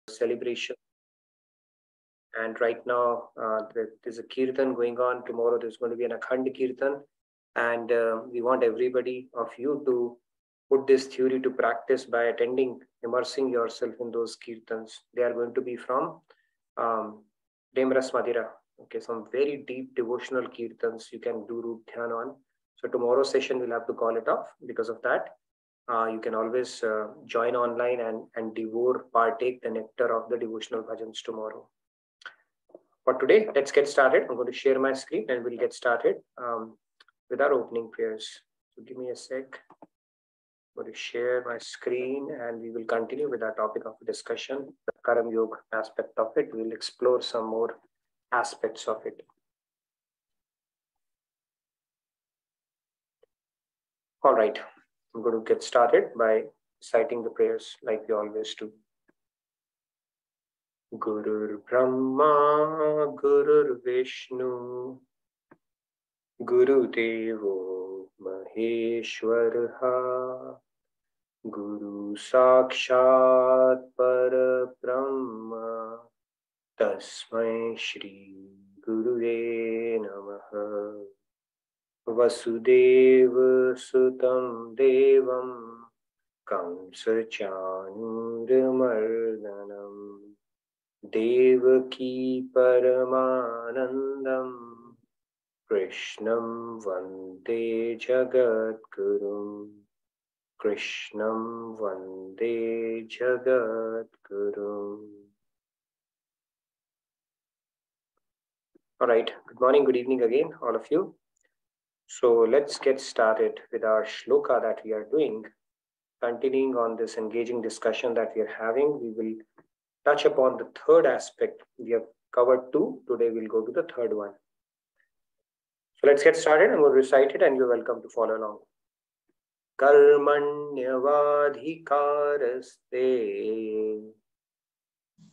celebration. And right now, there's a kirtan going on. Tomorrow, there's going to be an Akhand kirtan. And we want everybody of you to put this theory to practice by attending, immersing yourself in those kirtans. They are going to be from Demras Madira. Okay, some very deep devotional kirtans you can do Roop Dhyan on. So tomorrow's session, we'll have to call it off because of that. You can always join online and devour, partake the nectar of the devotional bhajans tomorrow. For today, let's get started. I'm going to share my screen and we'll get started with our opening prayers. So give me a sec. I'm going to share my screen and we will continue with our topic of discussion, the Karm Yoga aspect of it. We'll explore some more aspects of it. All right, I'm going to get started by citing the prayers like we always do. Gurur Brahma, Gurur Vishnu, Guru Devo Maheshwaraha, Guru Sakshat Parabrahma, Tasmai Shri Gurave Namaha. Vasudeva Sutam Devam Kamsa Chanuramardanam Devaki Paramanandam Krishnam Vande Jagadgurum Krishnam Vande Jagadgurum. All right, good morning, good evening again, all of you. So let's get started with our shloka that we are doing. Continuing on this engaging discussion that we are having, we will touch upon the third aspect. We have covered two. Today we'll go to the third one. So let's get started. I'm going to recite it and you're welcome to follow along. Karmanyavadhikaraste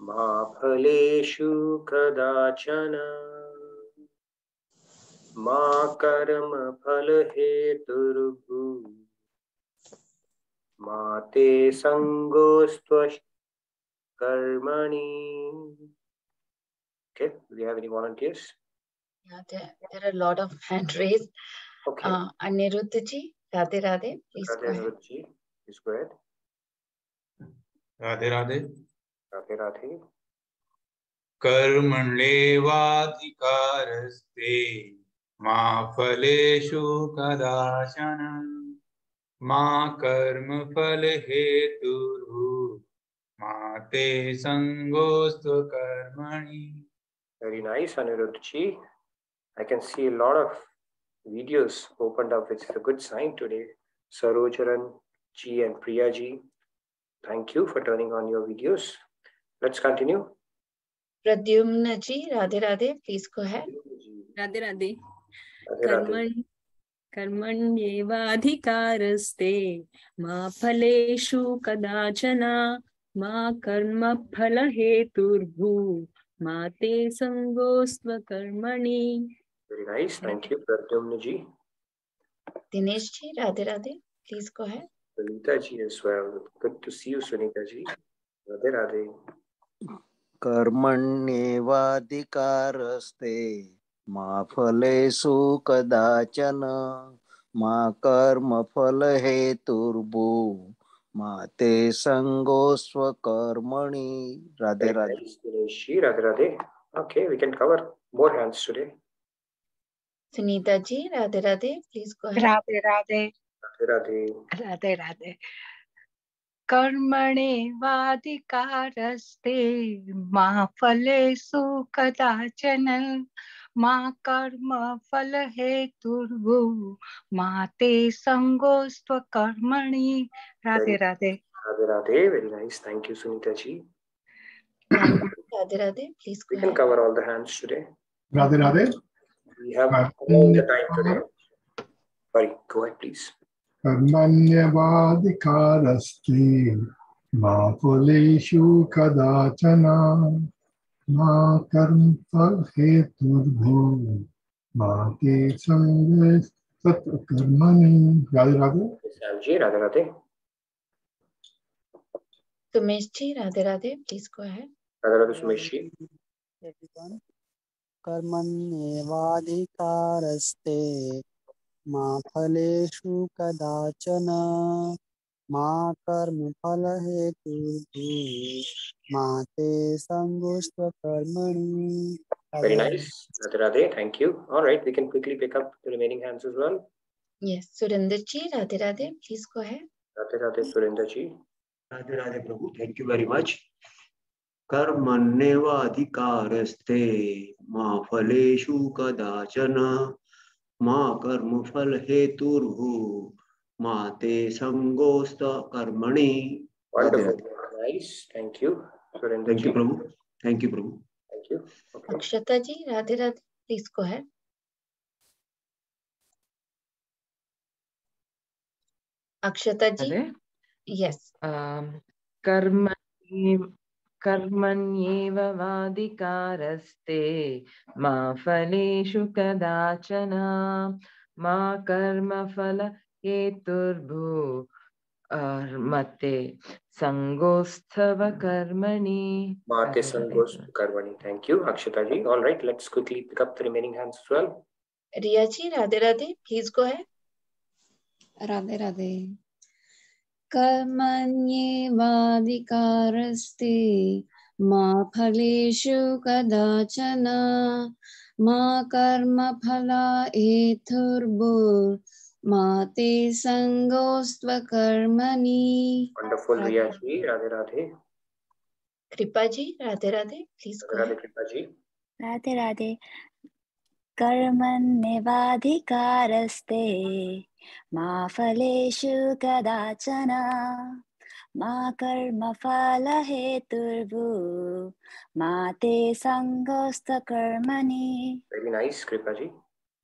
ma phaleshu kadachana Ma karma phala heturubhu Ma te sangostvash karmani. Okay, do we have any volunteers? Yeah, there are a lot of hand raised. Okay. Aniruddha ji, Radhe Radhe, please go ahead. Aniruddha ji, please go ahead. Radhe Radhe. Radhe Radhe. Karmanevadhikaraste Ma phaleshu kadachana Ma karma phala heturubhu Ma te sangostva karmani. Very nice, Aniruddha ji. I can see a lot of videos opened up, which is a good sign today. Sarojaran ji and Priya ji, thank you for turning on your videos. Let's continue. Pradyumna ji, Radhe Radhe, please go ahead. Radhe Radhe. Radhe Karmanyevadhikaraste ma phaleshu kadachana ma karma phala heturubhu ma te sangostva karmani. Very nice. Thank you, Pradyumna ji. Dinesh ji, Radhe Radhe, please go ahead. Sunita ji as well. Good to see you, Sunita ji. Radhe Radhe. Karmanyevadhikaraste ma phaleshu kadachana ma karma phala heturubhu ma te sangosva karmani. Radhe Radhe. Dinesh ji, Radhe Radhe. Okay, we can cover more hands today. Sunita ji, Radhe Radhe, please go ahead. Radhe Radhe. Radhe Radhe. Radhe Radhe. Karmanevadhikaraste ma phalesu kadachana ma karma phala heturubhu ma te sangostva karmani. Radhe Radhe. Radhe Radhe. Very nice. Thank you, Sunita ji. Radhe Radhe, please go We ahead. can cover all the hands today. Radhe Radhe. We have all the time today. Sorry, go ahead, please. Karmanyevadhikaraste ma phaleshu kadachana ma karma heturubhu ma te sangostva karmani. Radhe Radhe. Samji, Radhe Radhe. Sumesh ji, Radhe Radhe, please go ahead. Radhe Radhe, Sumesh ji. Everyone. कर्मण्येवाधिकारस्ते मा फलेषु कदाचन मा कर्मफलहेतुर्भूः मा ते सङ्गोऽस्त्वकर्मणि. Very nice. Radhe Radhe, thank you. All right, we can quickly pick up the remaining hands as well. Yes, Surinder ji, Radhe Radhe, please go ahead. Radhe Radhe, Surinder ji. Radhe Radhe Prabhu, thank you very much. कर्मण्येवाधिकारस्ते मा फलेषु कदाचन मा कर्मफलहेतुर्भूः मा ते सङ्गोऽस्त्वकर्मणि. Wonderful. Nice. Thank you. Surinder Thank ji. you, Prabhu. Thank you, Prabhu. Thank you. Okay. Akshata ji, Radhe Radhe, please go ahead. Akshata ji, yes. कर्मण्येव वादिकारस्ते मा फलेषु कदाचन मा कर्मफल हेतुर्भूः मते संगोऽस्त्व कर्मणि. Mate Sangos Karmani. Thank you, Akshata ji. All right, let's quickly pick up the remaining hands as well. Riya ji, Radhe Radhe, please go ahead. Radhe Radhe. कर्मण्येवाधिकारस्ते मा फलेषु कदाचन मा कर्मफलहेतुर्भूः मा ते सङ्गोऽस्त्वकर्मणि. Wonderful, Riya ji. Radhe Radhe. Kripa ji, Radhe Radhe, please go Radhe ahead. Kripa ji. Radhe Radhe. कर्मण्येवाधिकारस्ते मा फलेषु कदाचन मा कर्मफलहेतुर्भूः मा ते सङ्गोऽस्त्वकर्मणि. Very nice, Kripa ji.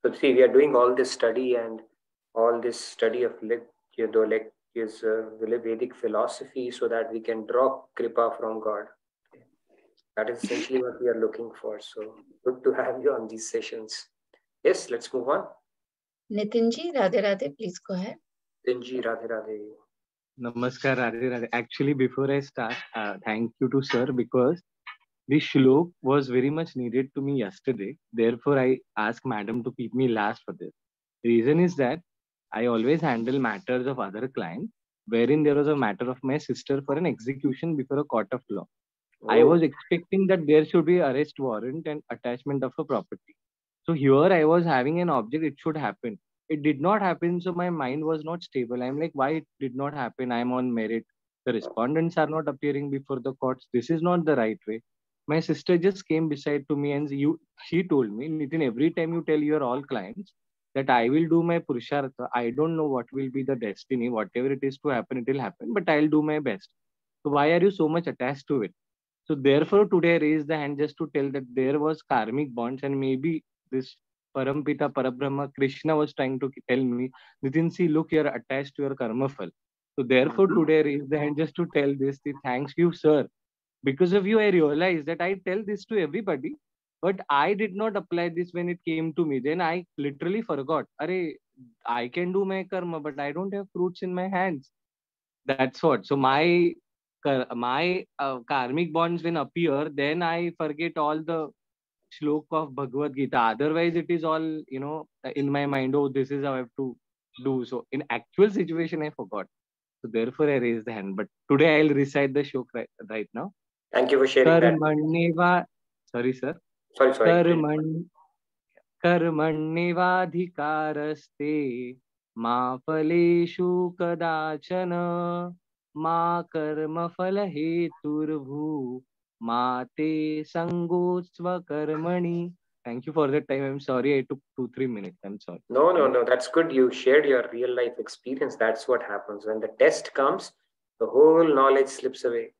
So see, we are doing all this study and all this study of Vedic philosophy so that we can draw Kripa from God. That is essentially what we are looking for. So good to have you on these sessions. Yes, let's move on. Nitin ji, Radhe Radhe, please go ahead. Nitin ji, Radhe Radhe. Namaskar, Radhe Radhe. Actually, before I start, thank you to sir because this shlok was very much needed to me yesterday. Therefore, I asked madam to keep me last for this. The reason is that I always handle matters of other clients, wherein there was a matter of my sister for an execution before a court of law. I was expecting that there should be arrest warrant and attachment of a property. So here I was having an object, it should happen. It did not happen, so my mind was not stable. I'm like, why it did not happen? I'm on merit. The respondents are not appearing before the courts. This is not the right way. My sister just came beside to me and she told me, Nitin, every time you tell your all clients that I will do my purushartha, I don't know what will be the destiny. Whatever it is to happen, it will happen, but I'll do my best. So why are you so much attached to it? So therefore, today I raised the hand just to tell that there was karmic bonds and maybe this Parampita, Parabrahma, Krishna was trying to tell me, Nitin, see, look, you're attached to your karma fal. So therefore, today I raised the hand just to tell this. Thanks you, sir. Because of you, I realized that I tell this to everybody, but I did not apply this when it came to me. Then I literally forgot. Arey, I can do my karma, but I don't have fruits in my hands. That's what. So my karmic bonds when appear, then I forget all the shlok of Bhagavad Gita. Otherwise, it is all, in my mind, oh, this is how I have to do. So in actual situation, I forgot. So therefore, I raised the hand. But today, I'll recite the shlok right now. Thank you for sharing that. Sorry, sir. Sorry. Karmannevadhikaraste ma faleshu kadachana ma karma falaheturvhu ma te sangotsva karmani. Thank you for that time. I'm sorry I took 2-3 minutes. I'm sorry. No. That's good. You shared your real life experience. That's what happens. When the test comes, the whole knowledge slips away.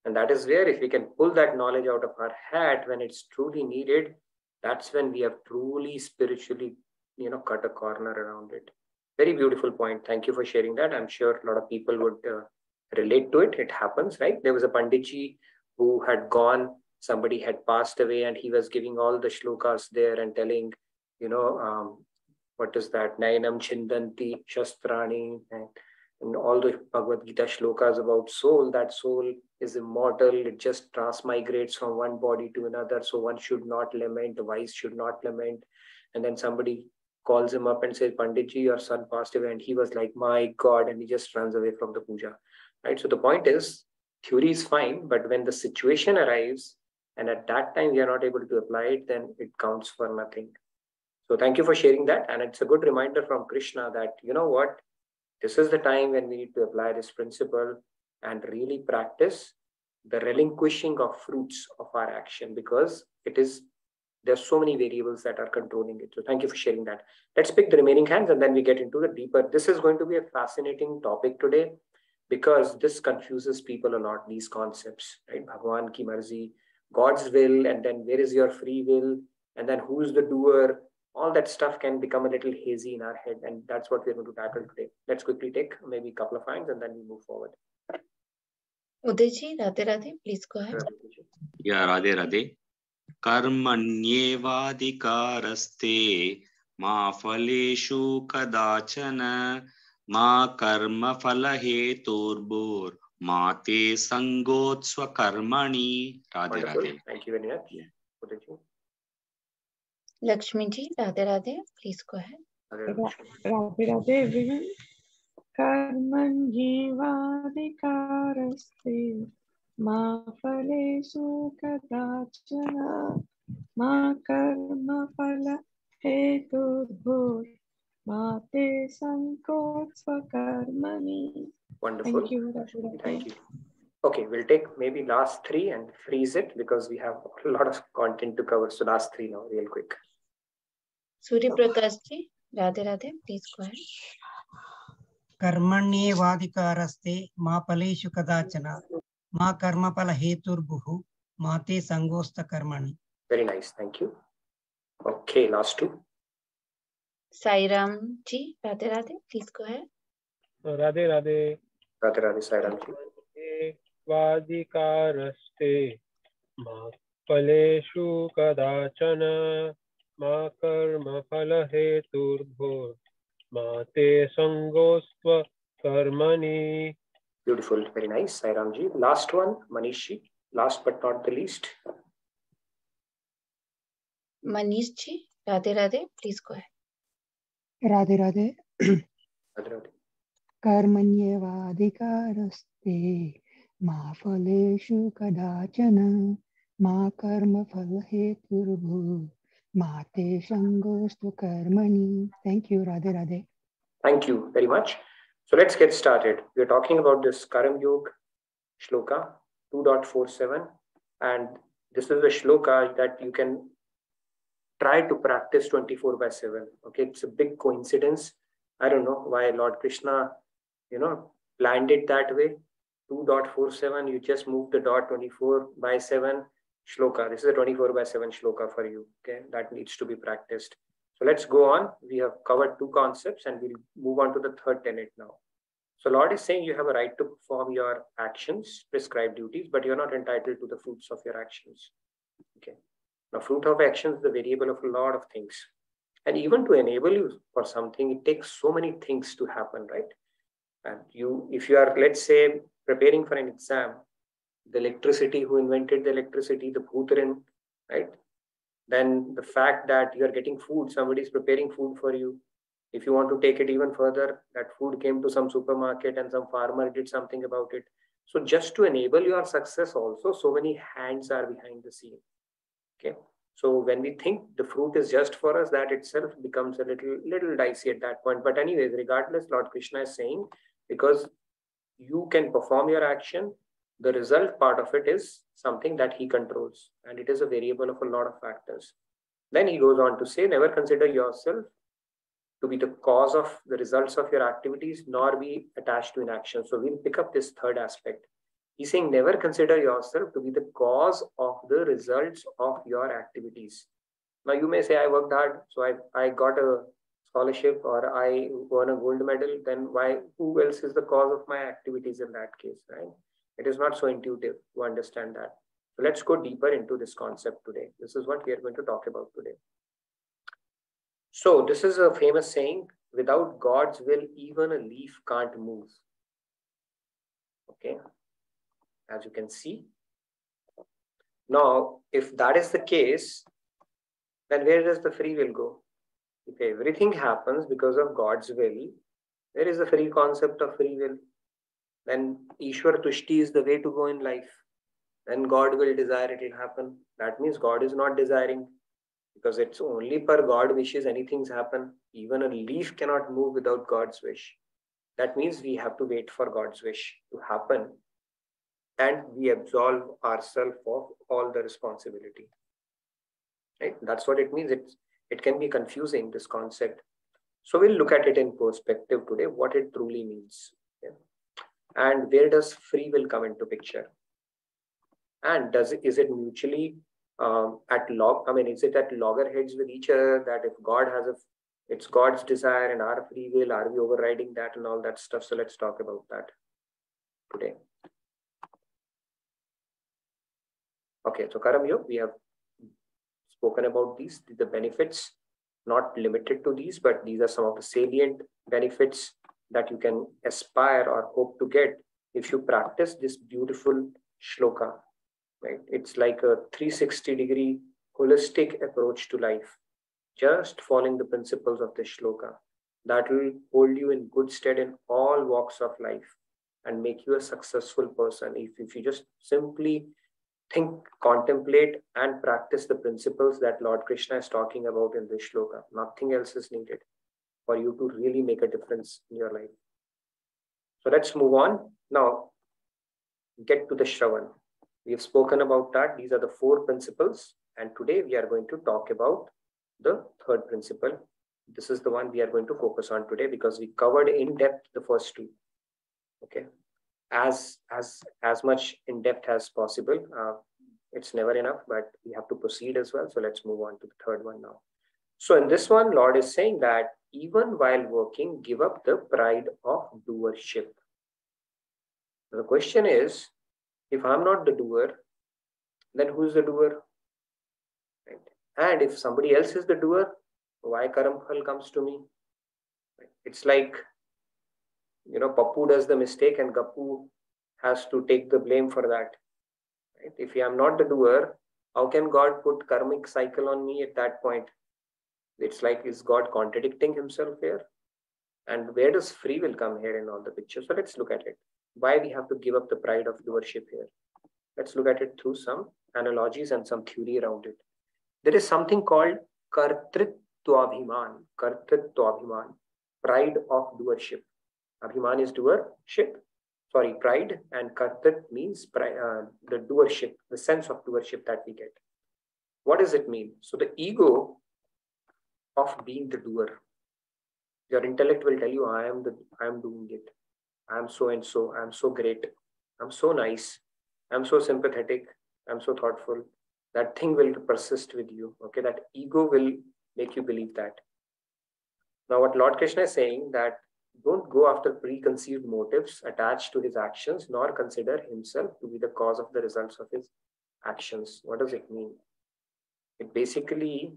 And that is where if we can pull that knowledge out of our hat when it's truly needed, that's when we have truly spiritually, cut a corner around it. Very beautiful point. Thank you for sharing that. I'm sure a lot of people would relate to it. It happens, right? There was a Panditji who had gone, somebody had passed away, and he was giving all the shlokas there and telling, what is that? Nayanam Chindanti Shastrani. And in all the Bhagavad Gita shlokas about soul, that soul is immortal. It just transmigrates from one body to another. So one should not lament, the wise should not lament. And then somebody calls him up and says, Panditji, your son passed away. And he was like, my God, and he just runs away from the puja. Right? So the point is, theory is fine, but when the situation arrives, and at that time we are not able to apply it, then it counts for nothing. So thank you for sharing that. And it's a good reminder from Krishna that, you know what, this is the time when we need to apply this principle and really practice the relinquishing of fruits of our action, because there's so many variables that are controlling it. So thank you for sharing that. Let's pick the remaining hands and then we get into the deeper. This is going to be a fascinating topic today because this confuses people a lot, these concepts, right? Bhagwan ki marzi, God's will, and then where is your free will, and then who's the doer? All that stuff can become a little hazy in our head, and that's what we're going to tackle today. Let's quickly take maybe a couple of hands and then we move forward. Udayji, Radhe Radhe, please go ahead. Yeah, Radhe Radhe. Karmanyevadhikaraste ma phaleshu kadachana ma karma phala heturbhur ma te sangotsva karmani. Radhe Radhe. Thank you very much. Udayji. Lakshmi ji, Radhe Radhe, please go ahead. Radhe Radhe everyone. Karmanjivadhikaraste ma phaleshu kadachana ma karma phala heturbhur ma te sankotsva karmani. Wonderful. Thank you. Thank you. Okay, we'll take maybe last three and freeze it because we have a lot of content to cover. So last three now, real quick. Surya Prakash ji, Radhe Radhe, please go ahead. Karmanyevadhikaraste ma phaleshu kadachana ma karma phala heturbhuh ma te sangosta karmani. Very nice, thank you. Okay, last two. Sairam ji, Radhe Radhe, please go ahead. Radhe Radhe. Radhe Radhe, Sairam ji. Vadikaraste ma phaleshu kadachana ma karma phala heturbhur ma te sangostva karmani. Beautiful, very nice, Sairam ji. Last one, Manishi. Last but not the least. Manish ji, Radhe Radhe, please go ahead. Radhe Radhe. Radhe Radhe. Karmanyevadhikaraste ma phaleshu kadachana ma karma phala heturbhuh ma te sangostu karmani. Thank you, Radhe Radhe. Thank you very much. So let's get started. We're talking about this Karm Yoga Shloka 2.47, and this is a shloka that you can try to practice 24/7. Okay, it's a big coincidence. I don't know why Lord Krishna, planned it that way. 2.47, you just move the dot 24/7 shloka. This is a 24/7 shloka for you. Okay, that needs to be practiced. So let's go on. We have covered two concepts and we'll move on to the third tenet now. So Lord is saying you have a right to perform your actions, prescribed duties, but you're not entitled to the fruits of your actions. Okay. Now, fruit of actions is the variable of a lot of things. And even to enable you for something, it takes so many things to happen, right? And if you are, let's say, preparing for an exam, the electricity, who invented the electricity, the Bhutrin, right? Then the fact that you are getting food, somebody is preparing food for you. If you want to take it even further, that food came to some supermarket and some farmer did something about it. So just to enable your success also, so many hands are behind the scene. Okay. So when we think the fruit is just for us, that itself becomes a little dicey at that point. But anyways, regardless, Lord Krishna is saying, because you can perform your action, the result part of it is something that he controls. And it is a variable of a lot of factors. Then he goes on to say, never consider yourself to be the cause of the results of your activities, nor be attached to inaction. So we'll pick up this third aspect. He's saying, never consider yourself to be the cause of the results of your activities. Now you may say, I worked hard, so I got a scholarship or I won a gold medal. Then who else is the cause of my activities in that case, right? It is not so intuitive to understand that. So let's go deeper into this concept today. This is what we are going to talk about today. So this is a famous saying, without God's will, even a leaf can't move. Okay, as you can see. Now, if that is the case, then where does the free will go? If everything happens because of God's will, where is the free concept of free will? Then Ishwar Tushti is the way to go in life. Then God will desire, it will happen. That means God is not desiring, because it's only per God wishes anything's happen. Even a leaf cannot move without God's wish. That means we have to wait for God's wish to happen, and we absolve ourselves of all the responsibility. Right? That's what it means. It can be confusing, this concept. So we'll look at it in perspective today, what it truly means. Okay? And where does free will come into picture? And is it mutually is it at loggerheads with each other, that if God has it's God's desire and our free will, are we overriding that and all that stuff? So let's talk about that today. Okay, so Karm, we have spoken about these, the benefits, not limited to these, but these are some of the salient benefits that you can aspire or hope to get if you practice this beautiful shloka. Right? It's like a 360-degree holistic approach to life, just following the principles of this shloka. That will hold you in good stead in all walks of life and make you a successful person. If you just simply think, contemplate, and practice the principles that Lord Krishna is talking about in this shloka. Nothing else is needed for you to really make a difference in your life. So let's move on. Now, get to the Shravan. We have spoken about that. These are the 4 principles. And today we are going to talk about the 3rd principle. This is the one we are going to focus on today because we covered in depth the first 2. Okay. As much in depth as possible. It's never enough, but we have to proceed as well. So let's move on to the 3rd one now. So in this one, Lord is saying that even while working, give up the pride of doership. The question is, if I'm not the doer, then who's the doer? Right? And if somebody else is the doer, why Karm Phal comes to me? Right? It's like, Pappu does the mistake and Gappu has to take the blame for that. Right? If I am not the doer, how can God put karmic cycle on me at that point? It's like, is God contradicting himself here? And where does free will come here in all the pictures? So let's look at it. Why we have to give up the pride of doership here? Let's look at it through some analogies and some theory around it. There is something called kartrittvabhiman, pride of doership. Abhiman is doership. Sorry, pride, and kartrit means the doership, the sense of doership that we get. What does it mean? So the ego of being the doer. Your intellect will tell you, I am doing it. I am so and so. I am so great. I'm so nice. I'm so sympathetic. I'm so thoughtful. That thing will persist with you. Okay, that ego will make you believe that. Now, what Lord Krishna is saying, that don't go after preconceived motives attached to his actions, nor consider himself to be the cause of the results of his actions. What does it mean? It basically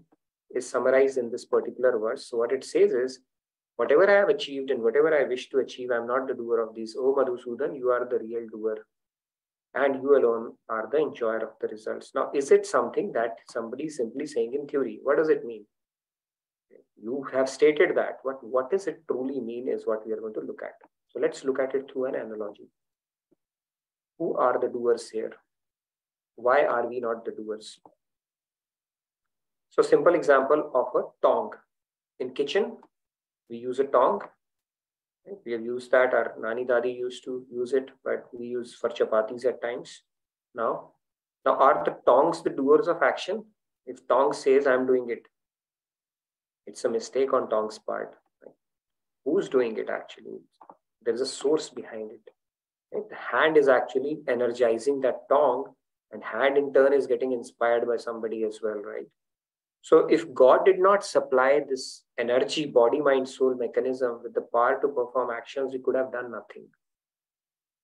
is summarized in this particular verse. So what it says is, whatever I have achieved and whatever I wish to achieve, I'm not the doer of these. Oh Madhusudan, you are the real doer. And you alone are the enjoyer of the results. Now, is it something that somebody is simply saying in theory? What does it mean? You have stated that. What does it truly mean is what we are going to look at. So let's look at it through an analogy. Who are the doers here? Why are we not the doers? So simple example of a tong. In kitchen, we use a tong. We have used that. Our Nani Dadi used to use it, but we use for chapatis at times. Now are the tongs the doers of action? If tong says I'm doing it, it's a mistake on tong's part. Right? Who's doing it actually? There's a source behind it. Right? The hand is actually energizing that tong, and hand in turn is getting inspired by somebody as well, right? So if God did not supply this energy, body, mind, soul mechanism with the power to perform actions, we could have done nothing.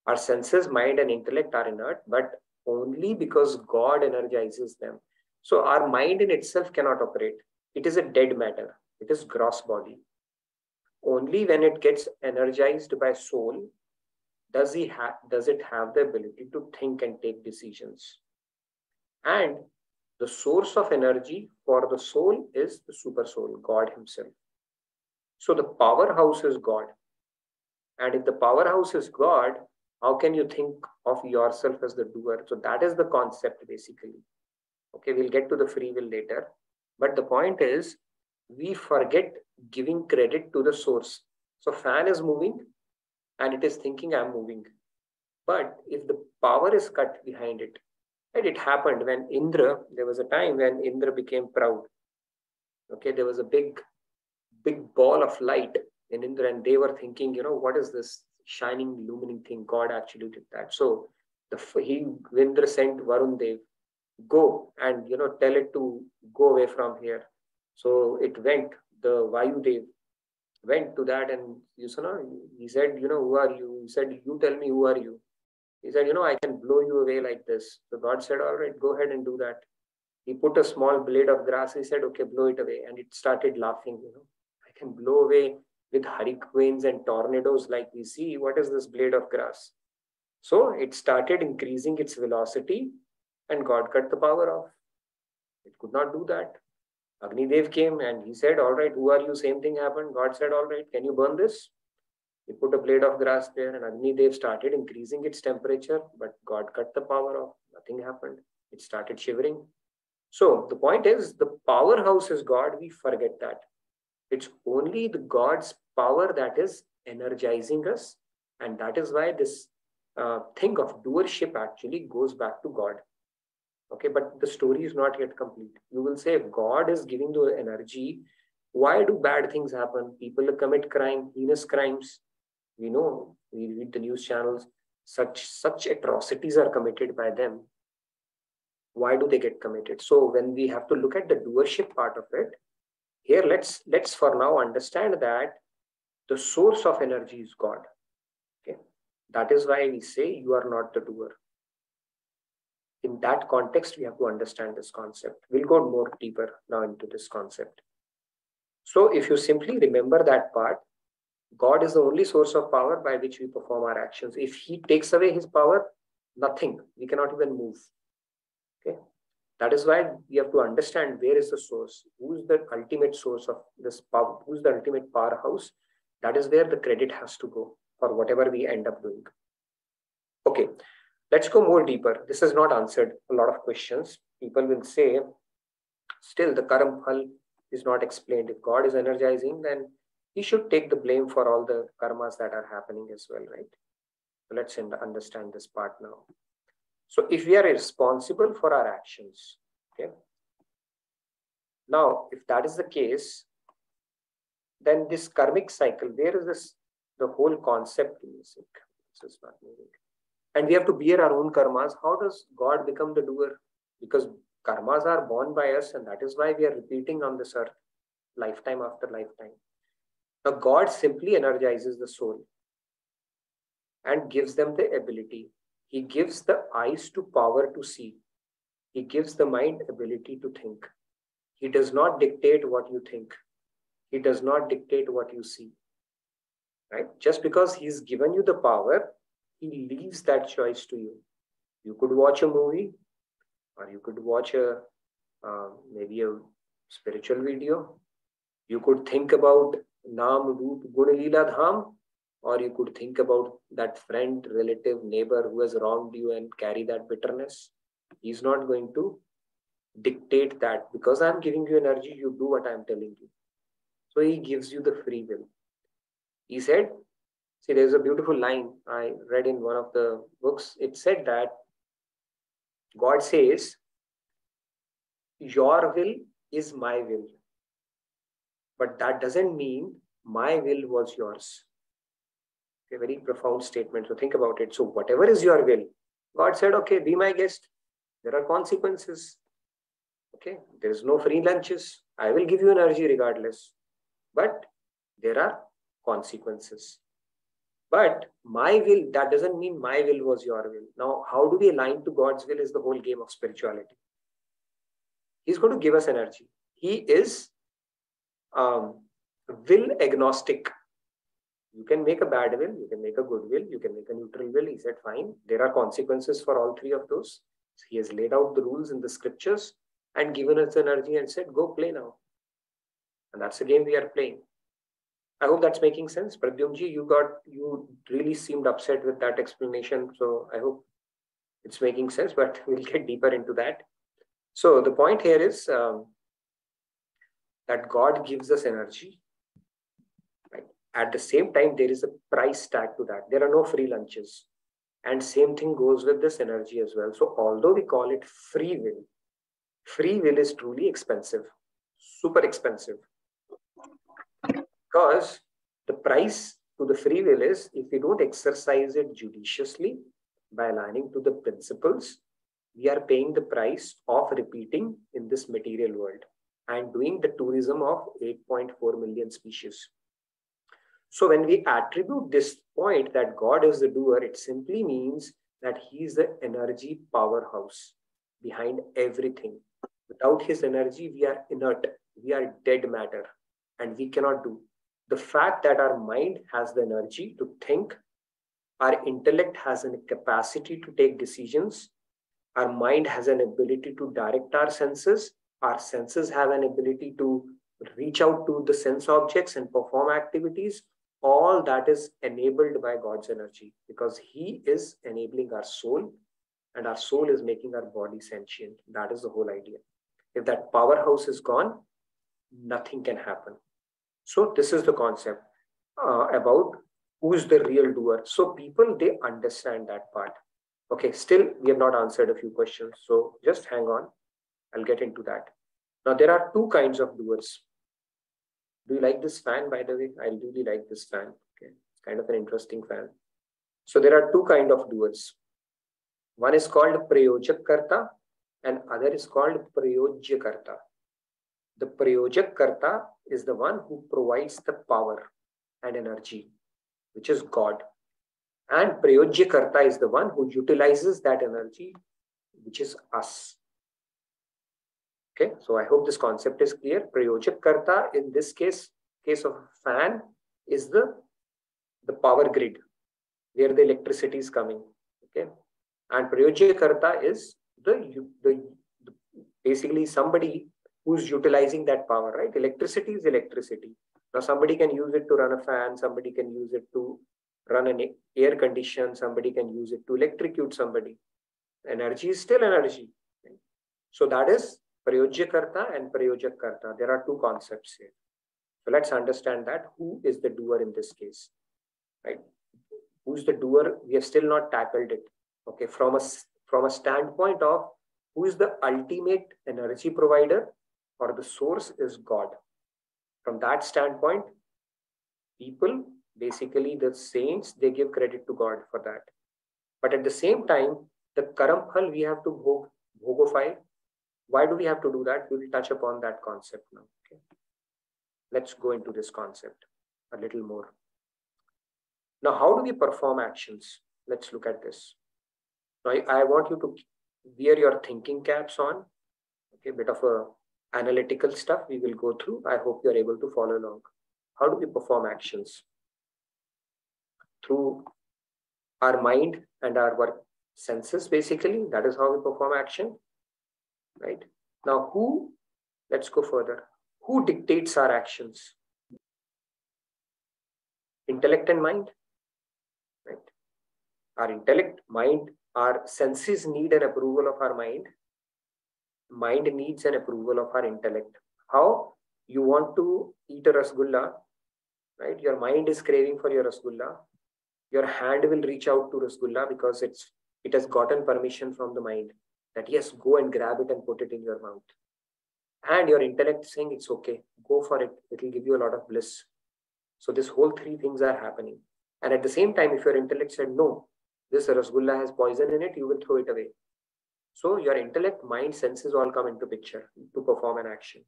Our senses, mind, and intellect are inert, but only because God energizes them. So our mind in itself cannot operate. It is a dead matter. It is gross body. Only when it gets energized by soul, does it have the ability to think and take decisions? And the source of energy for the soul is the super soul, God himself. So the powerhouse is God. And if the powerhouse is God, how can you think of yourself as the doer? So that is the concept basically. Okay, we'll get to the free will later. But the point is, we forget giving credit to the source. So fan is moving and it is thinking I'm moving. But if the power is cut behind it, and it happened when Indra, there was a time when Indra became proud. Okay, there was a big ball of light in Indra, and they were thinking, what is this shining, illuminating thing? God actually did that. So Indra sent Varun Dev, go and tell it to go away from here. So it went. The Vayu Dev went to that, and he said, who are you? He said, you tell me who are you. He said, I can blow you away like this. So God said, all right, go ahead and do that. He put a small blade of grass. He said, okay, blow it away. And it started laughing, I can blow away with hurricanes and tornadoes like we see. What is this blade of grass? So it started increasing its velocity and God cut the power off. It could not do that. Agni Dev came and he said, all right, who are you? Same thing happened. God said, all right, can you burn this? He put a blade of grass there and Agni Dev started increasing its temperature, but God cut the power off. Nothing happened. It started shivering. So the point is, the powerhouse is God. We forget that. It's only the God's power that is energizing us. And that is why this thing of doership actually goes back to God. Okay, but the story is not yet complete. You will say, if God is giving the energy, why do bad things happen? People commit crime, heinous crimes. We know, we read the news channels, such atrocities are committed by them. Why do they get committed? So when we have to look at the doership part of it, here let's for now understand that the source of energy is God. Okay, that is why we say you are not the doer. In that context, we have to understand this concept. We'll go more deeper now into this concept. So if you simply remember that part, God is the only source of power by which we perform our actions. If he takes away his power, nothing. We cannot even move. Okay. That is why we have to understand where is the source. Who is the ultimate source of this power? Who is the ultimate powerhouse? That is where the credit has to go for whatever we end up doing. Okay. Let's go more deeper. This has not answered a lot of questions. People will say, still the Karm Phal is not explained. If God is energizing, then he should take the blame for all the karmas that are happening as well, right? So let's understand this part now. So if we are responsible for our actions, okay. Now, if that is the case, then this karmic cycle, where is this, the whole concept music? This is not moving. And we have to bear our own karmas. How does God become the doer? Because karmas are born by us, and that is why we are repeating on this earth, lifetime after lifetime. Now, God simply energizes the soul and gives them the ability. He gives the eyes to power to see. He gives the mind ability to think. He does not dictate what you think. He does not dictate what you see. Right? Just because he's given you the power, he leaves that choice to you. You could watch a movie, or you could watch maybe a spiritual video. You could think about Naam Roop Gun Leela Dham, or you could think about that friend, relative, neighbor who has wronged you and carry that bitterness. He's not going to dictate that. Because I'm giving you energy, you do what I'm telling you. So he gives you the free will. He said, see, there's a beautiful line I read in one of the books. It said that God says, your will is my will. But that doesn't mean my will was yours. A very profound statement. So think about it. So whatever is your will, God said, okay, be my guest. There are consequences. Okay, there is no free lunches. I will give you energy regardless. But there are consequences. But my will, that doesn't mean my will was your will. Now, how do we align to God's will is the whole game of spirituality. He's going to give us energy. He is will agnostic. You can make a bad will, you can make a good will, you can make a neutral will. He said, fine, there are consequences for all three of those. So he has laid out the rules in the scriptures and given us energy and said, go play now. And that's the game we are playing. I hope that's making sense. Pradyumji, you really seemed upset with that explanation. So I hope it's making sense, but we'll get deeper into that. So the point here is that God gives us energy. Right? At the same time, there is a price tag to that. There are no free lunches. And same thing goes with this energy as well. So although we call it free will is truly expensive, super expensive. Because the price to the free will is, if we don't exercise it judiciously by aligning to the principles, we are paying the price of repeating in this material world and doing the tourism of 8.4 million species. So when we attribute this point that God is the doer, it simply means that he is the energy powerhouse behind everything. Without his energy, we are inert, we are dead matter, and we cannot do. The fact that our mind has the energy to think, our intellect has a capacity to take decisions, our mind has an ability to direct our senses have an ability to reach out to the sense objects and perform activities, all that is enabled by God's energy, because he is enabling our soul and our soul is making our body sentient. That is the whole idea. If that powerhouse is gone, nothing can happen. So this is the concept about who's the real doer. So people, they understand that part. Okay, still we have not answered a few questions. So just hang on. I'll get into that. Now there are two kinds of doers. Do you like this fan, by the way? I really like this fan. Okay, it's kind of an interesting fan. So there are two kinds of doers. One is called Prayojak Karta and other is called Prayojya Karta. The Prayojak Karta is the one who provides the power and energy, which is God. And Prayojya Karta is the one who utilizes that energy, which is us. Okay, so I hope this concept is clear. Prayojak Karta, in this case of fan, is the power grid, where the electricity is coming. Okay, and Prayojya Karta is the basically somebody who's utilizing that power, right? Electricity is electricity. Now somebody can use it to run a fan, somebody can use it to run an air condition, somebody can use it to electrocute somebody. Energy is still energy. Right? So that is Prayojya Karta and Prayojak Karta. There are two concepts here. So let's understand that. Who is the doer in this case? Right? Who's the doer? We have still not tackled it. Okay, from a standpoint of who is the ultimate energy provider, or the source is God. From that standpoint, people, basically the saints, they give credit to God for that. But at the same time, the Karm Phal we have to bhogify. Why do we have to do that? We will touch upon that concept now. Okay. Let's go into this concept a little more. Now, how do we perform actions? Let's look at this. Now, I want you to wear your thinking caps on. Okay, bit of a analytical stuff we will go through. I hope you're able to follow along. How do we perform actions? Through our mind and our senses, basically. That is how we perform action. Right? Now, let's go further. Who dictates our actions? Intellect and mind. Right? Our intellect, mind, our senses need an approval of our mind. Mind needs an approval of our intellect. How? You want to eat a rasgulla, right? Your mind is craving for your rasgulla. Your hand will reach out to rasgulla because it has gotten permission from the mind that yes, go and grab it and put it in your mouth. And your intellect saying it's okay, go for it. It will give you a lot of bliss. So this whole three things are happening. And at the same time, if your intellect said, no, this rasgulla has poison in it, you will throw it away. So your intellect, mind, senses all come into picture to perform an action.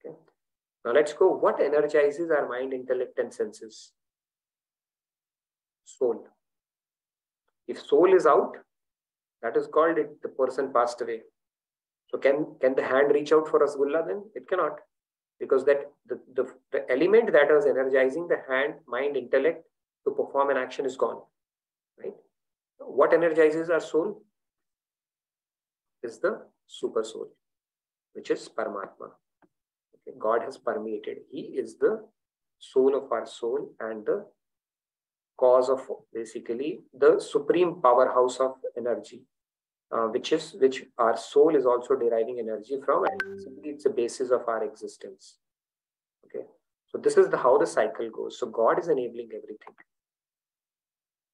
Okay. Now let's go. What energizes our mind, intellect, and senses? Soul. If soul is out, that is called it, the person passed away. So can the hand reach out for rasgulla then? It cannot. Because that the element that was energizing the hand, mind, intellect to perform an action is gone, right? What energizes our soul is the super soul, which is Paramatma. Okay? God has permeated. He is the soul of our soul and the cause of basically the supreme powerhouse of energy, which our soul is also deriving energy from, and basically it's the basis of our existence. Okay, so this is how the cycle goes. So God is enabling everything.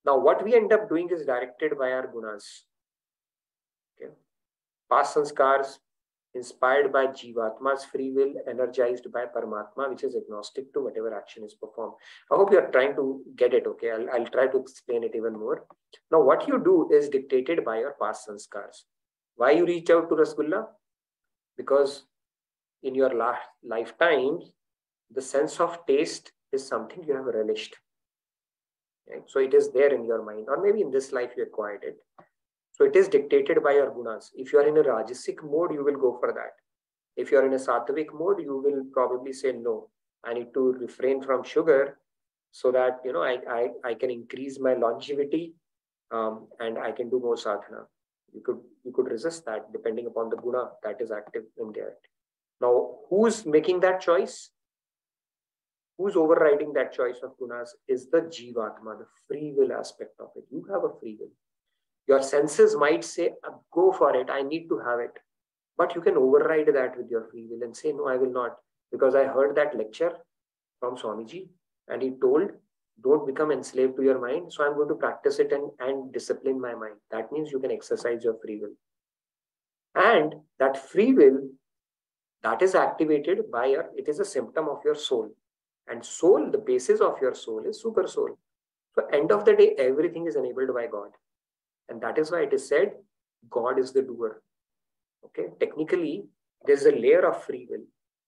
Now, what we end up doing is directed by our gunas. Okay, past sanskars, inspired by Jivatma's free will, energized by Paramatma, which is agnostic to whatever action is performed. I hope you are trying to get it, okay? I'll try to explain it even more. Now, what you do is dictated by your past sanskars. Why you reach out to Rasgulla? Because in your lifetime, the sense of taste is something you have relished. Right? So it is there in your mind, or maybe in this life you acquired it. So it is dictated by your gunas. If you are in a rajasic mode, you will go for that. If you are in a sattvic mode, you will probably say, no, I need to refrain from sugar so that, you know, I can increase my longevity and I can do more sadhana. You could resist that depending upon the guna that is active in there. Now, who's making that choice? Who's overriding that choice of gunas is the Jivatma, the free will aspect of it. You have a free will. Your senses might say, go for it, I need to have it. But you can override that with your free will and say, no, I will not. Because I heard that lecture from Swamiji and he told, don't become enslaved to your mind. So I'm going to practice it and discipline my mind. That means you can exercise your free will. And that free will, that is activated by it is a symptom of your soul. And soul, the basis of your soul is super soul. So end of the day, everything is enabled by God. And that is why it is said, God is the doer. Okay, technically, there's a layer of free will,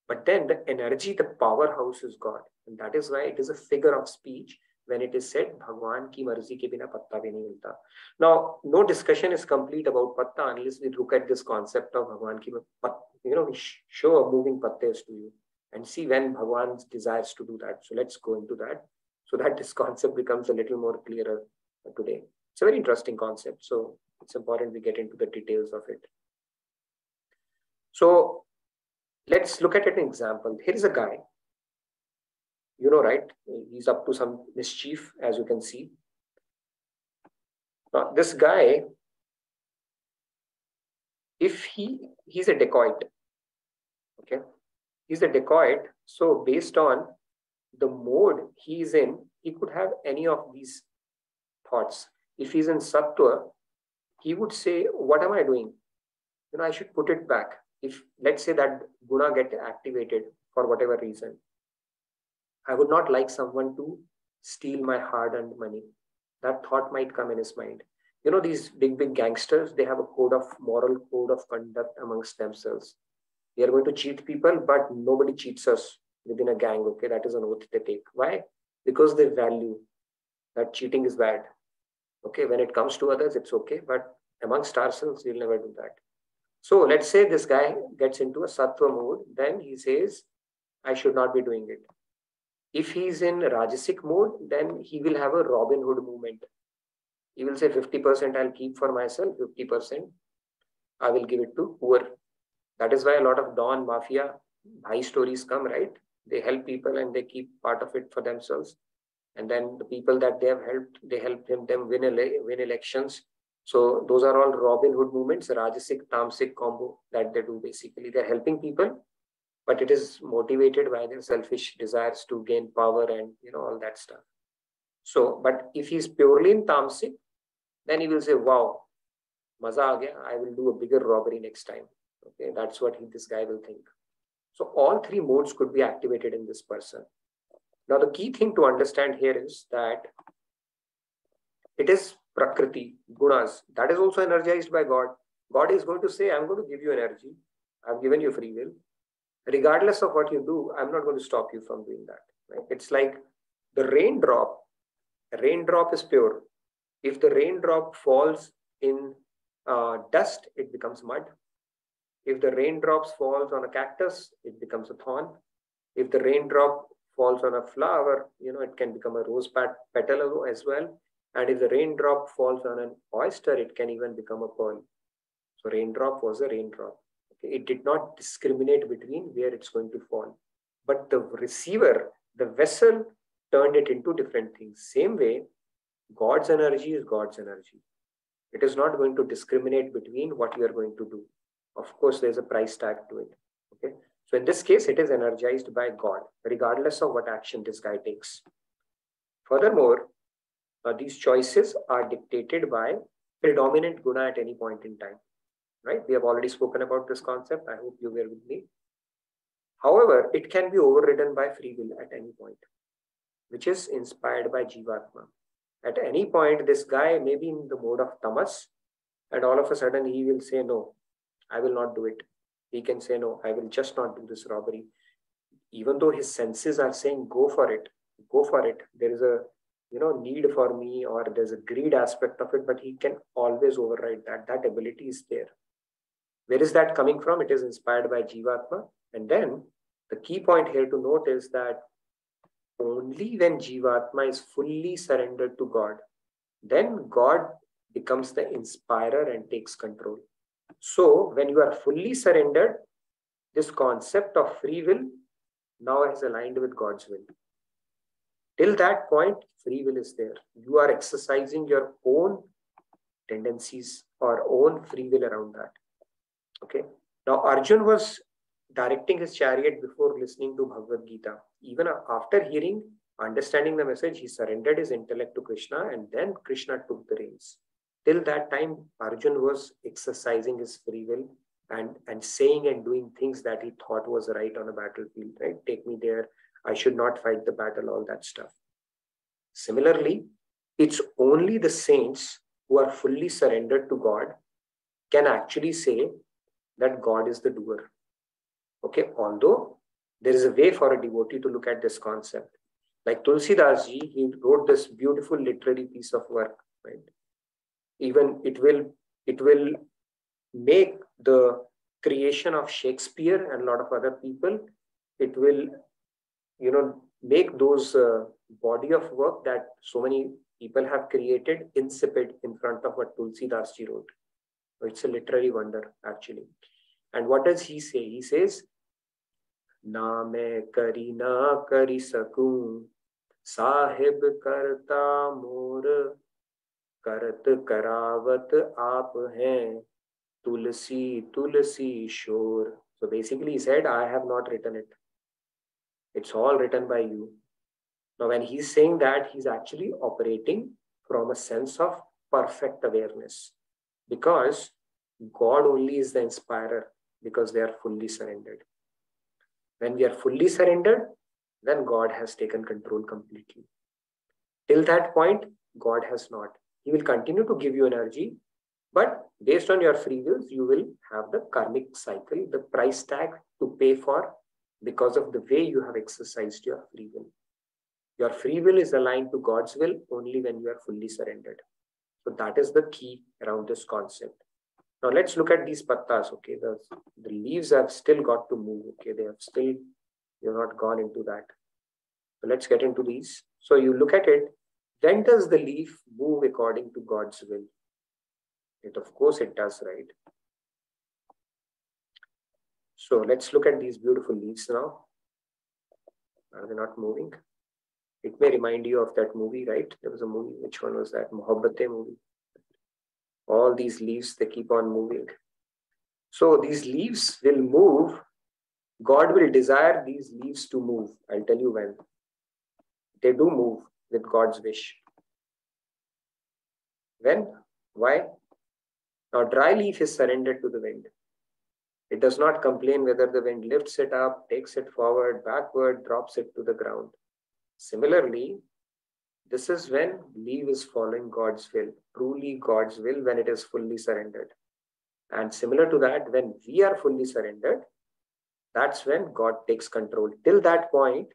but then the energy, the powerhouse is God. And that is why it is a figure of speech when it is said, Bhagwan ki marzi ke bina patta bhi nahi milta. Now, no discussion is complete about patta unless we look at this concept of Bhagwan ki patta. You know, we show a moving pattas to you and see when Bhagwan desires to do that. So let's go into that so that this concept becomes a little more clearer today. It's a very interesting concept, so it's important we get into the details of it. So let's look at an example. Here is a guy, you know, right? He's up to some mischief, as you can see. Now, this guy, if he's a dacoit, okay? He's a dacoit, so based on the mode he's in, he could have any of these thoughts. If he's in sattva, he would say, what am I doing? You know, I should put it back. If let's say that guna get activated for whatever reason, I would not like someone to steal my hard-earned money. That thought might come in his mind. You know, these big gangsters, they have a moral code of conduct amongst themselves. They are going to cheat people, but nobody cheats us within a gang. Okay, that is an oath they take. Why? Because they value that cheating is bad. Okay, when it comes to others, it's okay, but amongst ourselves, we'll never do that. So let's say this guy gets into a sattva mode, then he says, I should not be doing it. If he's in rajasic mode, then he will have a Robin Hood movement. He will say 50% I'll keep for myself, 50% I will give it to poor. That is why a lot of Don Mafia high stories come, right? They help people and they keep part of it for themselves. And then the people that they have helped, they help them win elections. So those are all Robin Hood movements, Rajasic, Tamasic combo that they do basically. They're helping people, but it is motivated by their selfish desires to gain power and, you know, all that stuff. So, but if he's purely in Tamasic, then he will say, wow, maza aa gaya, I will do a bigger robbery next time. Okay, that's what this guy will think. So all three modes could be activated in this person. Now, the key thing to understand here is that it is Prakriti, gunas, that is also energized by God. God is going to say, I'm going to give you energy. I've given you free will. Regardless of what you do, I'm not going to stop you from doing that. Right? It's like the raindrop. A raindrop is pure. If the raindrop falls in dust, it becomes mud. If the raindrops falls on a cactus, it becomes a thorn. If the raindrop falls on a flower, it can become a rose petal as well. And if the raindrop falls on an oyster, it can even become a pearl. So raindrop was a raindrop. Okay? It did not discriminate between where it's going to fall. But the receiver, the vessel, turned it into different things. Same way, God's energy is God's energy. It is not going to discriminate between what you are going to do. Of course, there's a price tag to it. Okay. So in this case, it is energized by God, regardless of what action this guy takes. Furthermore, these choices are dictated by predominant guna at any point in time. Right? We have already spoken about this concept. I hope you were with me. However, it can be overridden by free will at any point, which is inspired by Jivatma. At any point, this guy may be in the mode of tamas, and all of a sudden he will say, no, I will not do it. He can say, no, I will just not do this robbery. Even though his senses are saying, go for it, go for it. There is a need for me, or there's a greed aspect of it, but he can always override that. That ability is there. Where is that coming from? It is inspired by Jivatma. And then the key point here to note is that only when Jivatma is fully surrendered to God, then God becomes the inspirer and takes control. So when you are fully surrendered, this concept of free will now is aligned with God's will. Till that point, free will is there. You are exercising your own tendencies or own free will around that. Okay. Now Arjun was directing his chariot before listening to Bhagavad Gita. Even after hearing, understanding the message, he surrendered his intellect to Krishna, and then Krishna took the reins. Till that time, Arjun was exercising his free will and saying and doing things that he thought was right on a battlefield, right? Take me there. I should not fight the battle, all that stuff. Similarly, it's only the saints who are fully surrendered to God can actually say that God is the doer. Okay, although there is a way for a devotee to look at this concept. Like Tulsidas ji, he wrote this beautiful literary piece of work, right? Even it will make the creation of Shakespeare and a lot of other people, it will, make those body of work that so many people have created insipid in front of what Tulsidas ji wrote. It's a literary wonder, actually. And what does he say? He says, Na main kari na kari sakun, sahib karta mor, karat karavat aap hain, tulsi tulsi shor. So basically he said, I have not written it. It's all written by you. Now when he's saying that, he's actually operating from a sense of perfect awareness, because God only is the inspirer, because they are fully surrendered. When we are fully surrendered, then God has taken control completely. Till that point, God has not. He will continue to give you energy, but based on your free wills, you will have the karmic cycle, the price tag to pay for because of the way you have exercised your free will. Your free will is aligned to God's will only when you are fully surrendered. So that is the key around this concept. Now let's look at these pattas. Okay, the leaves have still got to move. Okay, they have still, you're not gone into that. So let's get into these. So you look at it. When does the leaf move according to God's will? It, of course, it does, right? So let's look at these beautiful leaves now. Are they not moving? It may remind you of that movie, right? There was a movie. Which one was that? Mohabbatein movie. All these leaves, they keep on moving. So these leaves will move. God will desire these leaves to move. I'll tell you when. They do move with God's wish. When? Why? Now, dry leaf is surrendered to the wind. It does not complain whether the wind lifts it up, takes it forward, backward, drops it to the ground. Similarly, this is when leaf is following God's will, truly God's will, when it is fully surrendered. And similar to that, when we are fully surrendered, that's when God takes control. Till that point,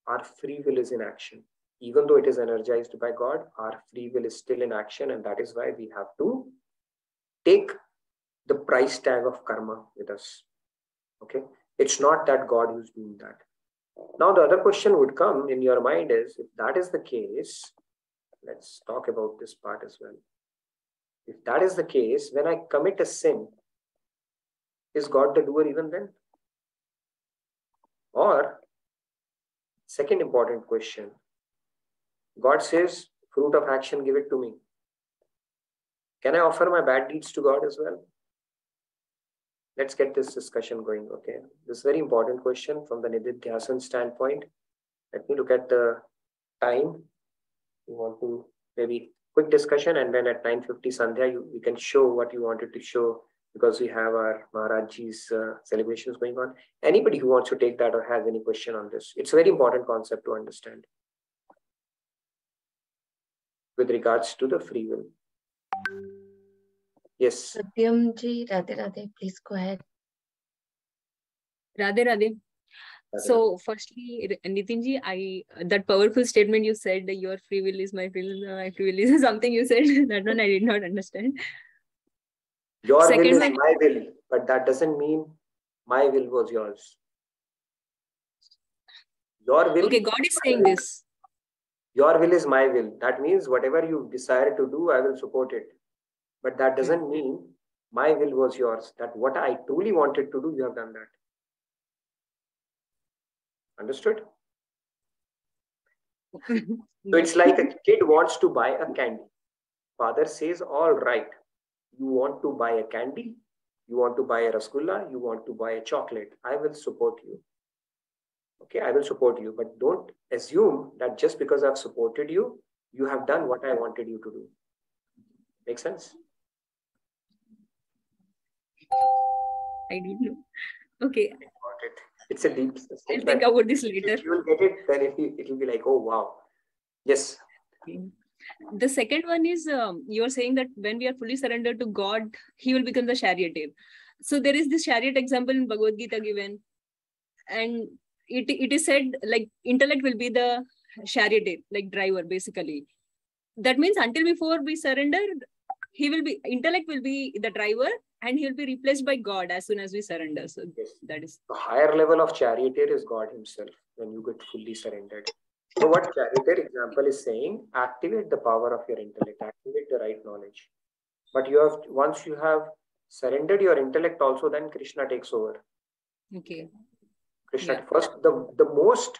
our free will is in action. Even though it is energized by God, our free will is still in action, and that is why we have to take the price tag of karma with us. Okay? It's not that God who's doing that. Now, the other question would come in your mind is, if that is the case, let's talk about this part as well. If that is the case, when I commit a sin, is God the doer even then? Or, second important question, God says, fruit of action, give it to me. Can I offer my bad deeds to God as well? Let's get this discussion going, okay? This is a very important question from the Nididhyasan standpoint. Let me look at the time. You want to maybe quick discussion, and then at 9:50 Sandhya, we can show what you wanted to show, because we have our Maharajji's celebrations going on. Anybody who wants to take that or has any question on this, it's a very important concept to understand with regards to the free will. Yes. Satyam ji, Radhe Radhe, please go ahead. Radhe Radhe. So firstly, Nitin ji, that powerful statement you said, your free will is my free will, my free will is something you said, that one I did not understand. Your will is my will, but that doesn't mean my will was yours. Your will. Okay, God is saying this. Your will is my will. That means whatever you desire to do, I will support it. But that doesn't mean my will was yours. That what I truly wanted to do, you have done that. Understood? So it's like a kid wants to buy a candy. Father says, all right, you want to buy a candy, you want to buy a rasgulla, you want to buy a chocolate. I will support you. Okay, I will support you. But don't assume that just because I've supported you, you have done what I wanted you to do. Make sense? I don't know. Okay. It's a deep. I'll think about this later. If you will get it, then it will be like, oh wow. Yes. Okay. The second one is you're saying that when we are fully surrendered to God, He will become the charioteer. So there is this chariot example in Bhagavad Gita given, and it is said like intellect will be the charioteer, like driver basically. That means until before we surrender, intellect will be the driver, and he will be replaced by God as soon as we surrender. So yes, that is the higher level of charioteer is God Himself when you get fully surrendered. So what charioteer example is saying, activate the power of your intellect, activate the right knowledge. But once you have surrendered your intellect also, then Krishna takes over. Okay. Krishna first, the most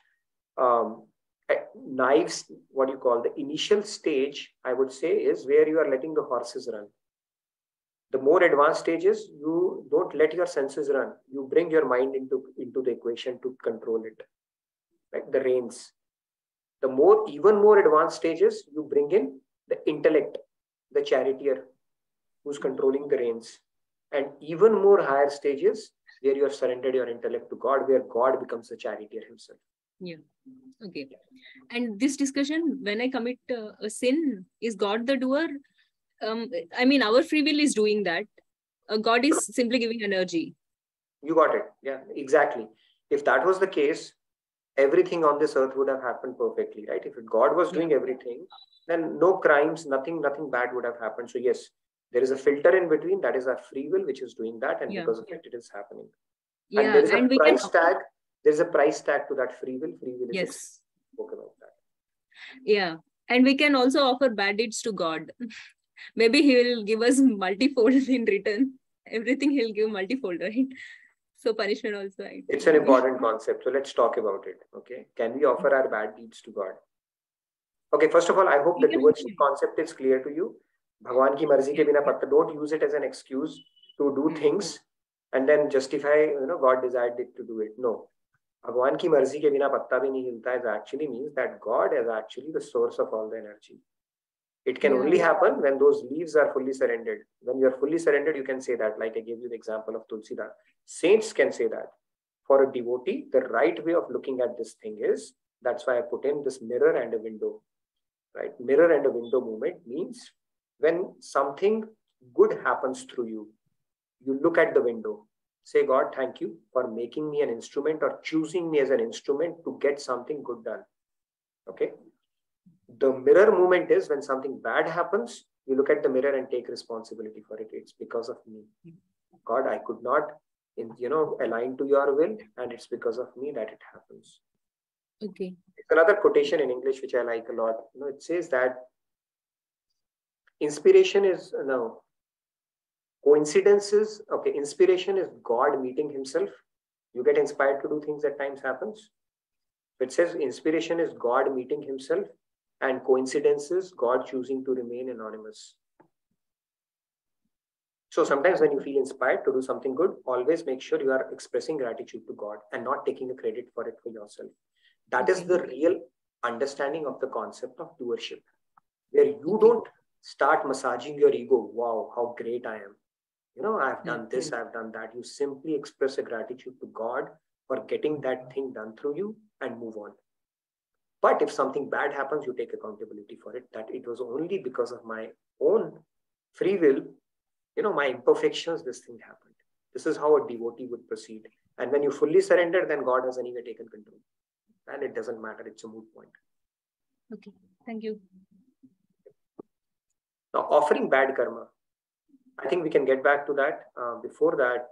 knives, what you call the initial stage, I would say, is where you are letting the horses run. The more advanced stages, you don't let your senses run. You bring your mind into the equation to control it, like the reins. The even more advanced stages, you bring in the intellect, the charioteer, who's controlling the reins. And even more higher stages, where you have surrendered your intellect to God, where God becomes the charioteer Himself. Yeah. Okay. And this discussion, when I commit a sin, is God the doer? I mean, our free will is doing that. God is simply giving energy. You got it. Yeah, exactly. If that was the case, everything on this earth would have happened perfectly, right? If God was doing everything, then no crimes, nothing bad would have happened. So yes, there is a filter in between. That is our free will, which is doing that, and because of it, it is happening. Yeah, and there is a price tag. There is a price tag to that free will. Free will is yes. Spoke about that. Yeah, and we can also offer bad deeds to God. Maybe He will give us multifold in return. Everything He'll give multifold, right? So punishment also. It's an important concept. So let's talk about it. Okay. Can we offer our bad deeds to God? Okay. First of all, I hope the doership concept is clear to you. Bhagwan ki marzi ke bina patta. Don't use it as an excuse to do things and then justify, God desired it to do it. No. Bhagwan ki marzi ke bina patta bhi nahi hilta actually means that God is actually the source of all the energy. It can only happen when those leaves are fully surrendered. When you are fully surrendered, you can say that, like I gave you the example of Tulsidas. Saints can say that. For a devotee, the right way of looking at this thing is, that's why I put in this mirror and a window, right? Mirror and a window movement means when something good happens through you, you look at the window, say, God, thank you for making me an instrument or choosing me as an instrument to get something good done. Okay. The mirror movement is when something bad happens, you look at the mirror and take responsibility for it. It's because of me. God, I could not, align to your will, and it's because of me that it happens. Okay. It's another quotation in English which I like a lot. You know, it says that inspiration is no coincidences. Okay, inspiration is God meeting Himself. You get inspired to do things at times happens. It says inspiration is God meeting Himself, and coincidences God choosing to remain anonymous. So sometimes when you feel inspired to do something good, always make sure you are expressing gratitude to God and not taking the credit for it for yourself. That is the real understanding of the concept of doership, where you don't start massaging your ego. Wow, how great I am. You know, I've done this, I've done that. You simply express a gratitude to God for getting that thing done through you and move on. But if something bad happens, you take accountability for it, that it was only because of my own free will, you know, my imperfections, this thing happened. This is how a devotee would proceed. And when you fully surrender, then God has anyway taken control. And it doesn't matter, it's a moot point. Okay, thank you. Now, offering bad karma. I think we can get back to that. Before that,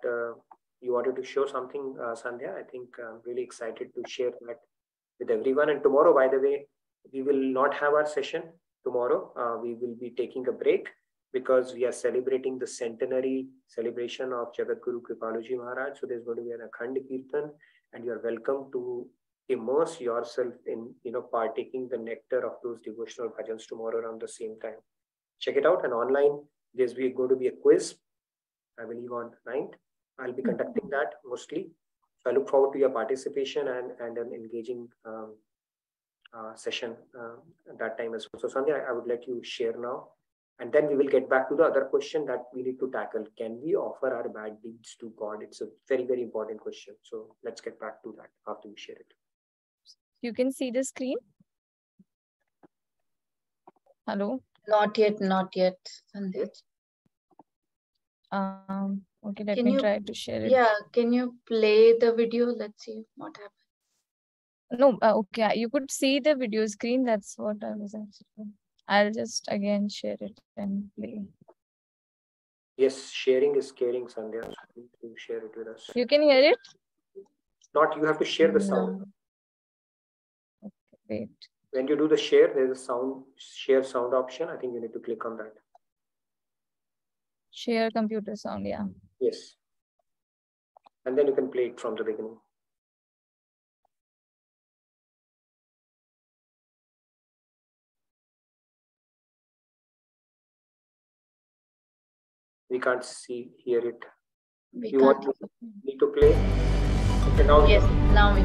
you wanted to show something, Sandhya. I think I'm really excited to share that with everyone. And tomorrow, by the way, we will not have our session tomorrow. We will be taking a break because we are celebrating the centenary celebration of Jagadguru Kripaluji Maharaj. So there's going to be an Akhand Kirtan, and you're welcome to immerse yourself in, you know, partaking the nectar of those devotional bhajans tomorrow around the same time. Check it out. And online, there's going to be a quiz, I believe on 9th. I'll be conducting that mostly. So I look forward to your participation and an engaging session at that time as well. So Sandhya, I would let you share now. And then we will get back to the other question that we need to tackle. Can we offer our bad deeds to God? It's a very, very important question. So let's get back to that after we share it. You can see the screen? Hello? Not yet, Sandhya. Okay, let Can me you try to share it. Yeah, can you play the video? Let's see what happens. No, okay, you could see the video screen. That's what I was asking. I'll just again share it and play. Yes, sharing is caring, Sandhya. So you share it with us. You can hear it? Not, you have to share the sound. Okay, wait. When you do the share, there's a sound, share sound option. I think you need to click on that. Share computer sound, yeah. Yes. And then you can play it from the beginning. We can't hear it. You want me to play? Okay, now yes, now we.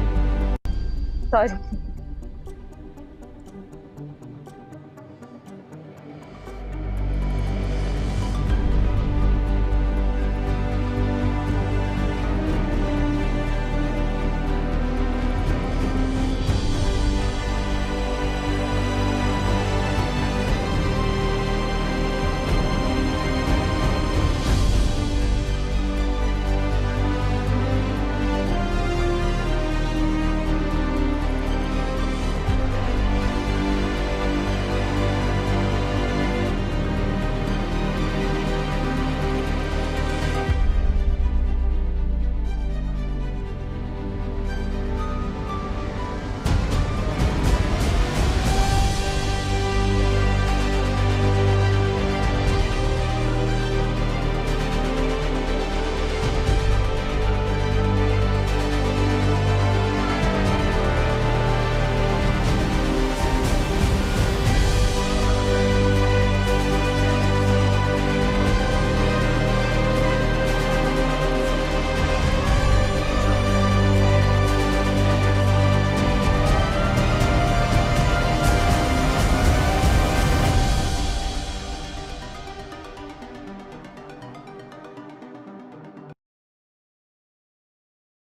Sorry.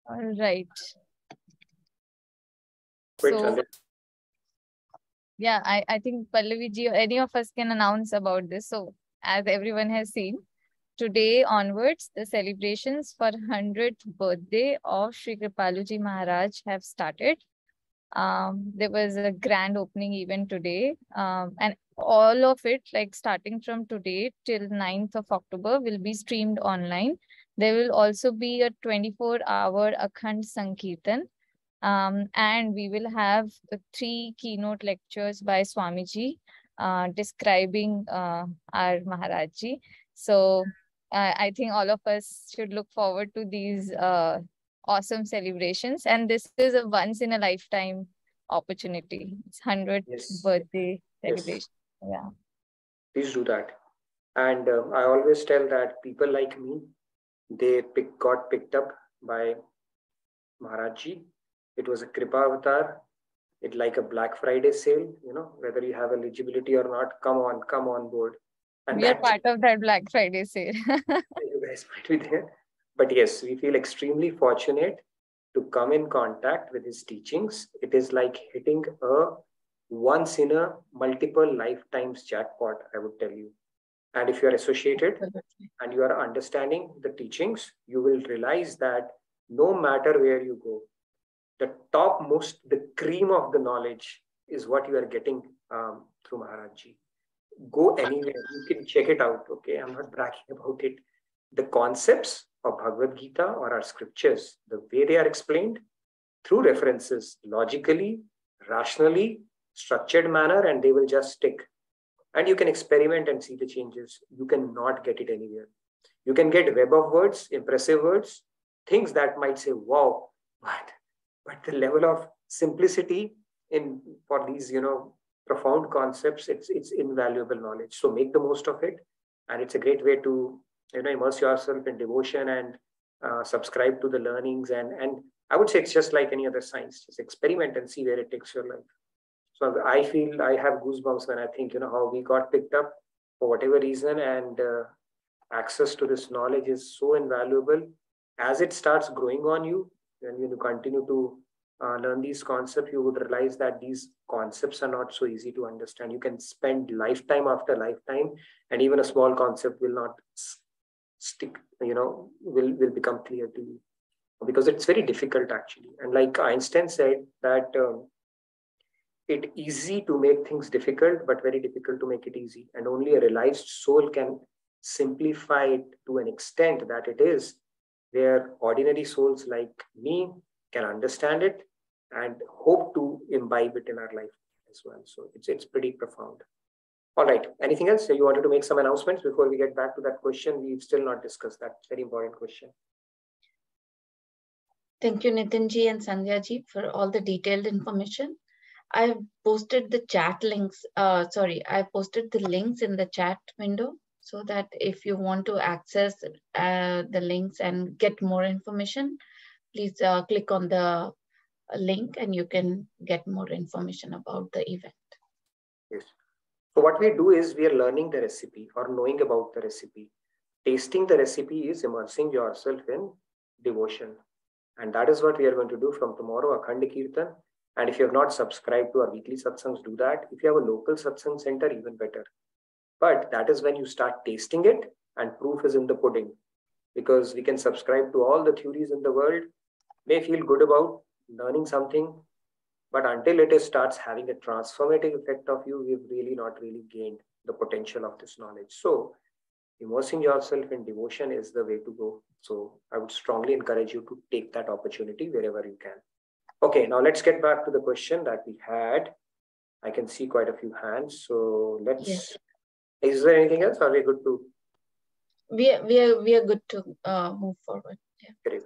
All right. So, yeah, I think Pallavi ji or any of us can announce about this. So, as everyone has seen, today onwards, the celebrations for 100th birthday of Sri Kripaluji Maharaj have started. There was a grand opening event today, and all of it, like starting from today till 9th of October, will be streamed online. There will also be a 24-hour Akhand Sankirtan. And we will have 3 keynote lectures by Swamiji describing our Maharajji. So I think all of us should look forward to these awesome celebrations. And this is a once in a lifetime opportunity. It's 100th birthday celebration. Yeah. Please do that. And I always tell that people like me, they got picked up by Maharajji. It was a Kripa avatar. It's like a Black Friday sale, whether you have eligibility or not, come on board. And we are part of that Black Friday sale. You guys might be there. But yes, we feel extremely fortunate to come in contact with his teachings. It is like hitting a once in a multiple lifetimes jackpot, I would tell you. And if you are associated and you are understanding the teachings, you will realize that no matter where you go, the topmost, the cream of the knowledge is what you are getting through Maharajji. Go anywhere, you can check it out, okay? I'm not bragging about it. The concepts of Bhagavad Gita or our scriptures, the way they are explained through references, logically, rationally, structured manner, and they will just stick. And you can experiment and see the changes. You cannot get it anywhere. You can get web of words, impressive words, things that might say, wow, but the level of simplicity for these, profound concepts, it's invaluable knowledge. So make the most of it. And it's a great way to, immerse yourself in devotion and subscribe to the learnings. And I would say it's just like any other science. Just experiment and see where it takes your life. So I feel I have goosebumps when I think, how we got picked up for whatever reason, and access to this knowledge is so invaluable. As it starts growing on you, and you continue to learn these concepts, you would realize that these concepts are not so easy to understand. You can spend lifetime after lifetime, and even a small concept will not stick, will become clear to you, because it's very difficult actually. And like Einstein said that it's easy to make things difficult, but very difficult to make it easy. And only a realized soul can simplify it to an extent that it is where ordinary souls like me can understand it and hope to imbibe it in our life as well. So it's pretty profound. All right. Anything else? So you wanted to make some announcements before we get back to that question? We've still not discussed that very important question. Thank you, Nitinji and Sandhya-ji, for all the detailed information. I've posted the chat links. I posted the links in the chat window so that if you want to access the links and get more information, please click on the link and you can get more information about the event. Yes. So what we do is we are learning the recipe or knowing about the recipe. Tasting the recipe is immersing yourself in devotion. And that is what we are going to do from tomorrow, Akhand Kirtan. And if you have not subscribed to our weekly satsangs, do that. If you have a local satsang center, even better. But that is when you start tasting it, and proof is in the pudding. Because we can subscribe to all the theories in the world, may feel good about learning something, but until it starts having a transformative effect of you, we've not really gained the potential of this knowledge. So immersing yourself in devotion is the way to go. So I would strongly encourage you to take that opportunity wherever you can. Okay, now let's get back to the question that we had. I can see quite a few hands. So let's, is there anything else? Are we good to? We are good to move forward. Yeah. Great.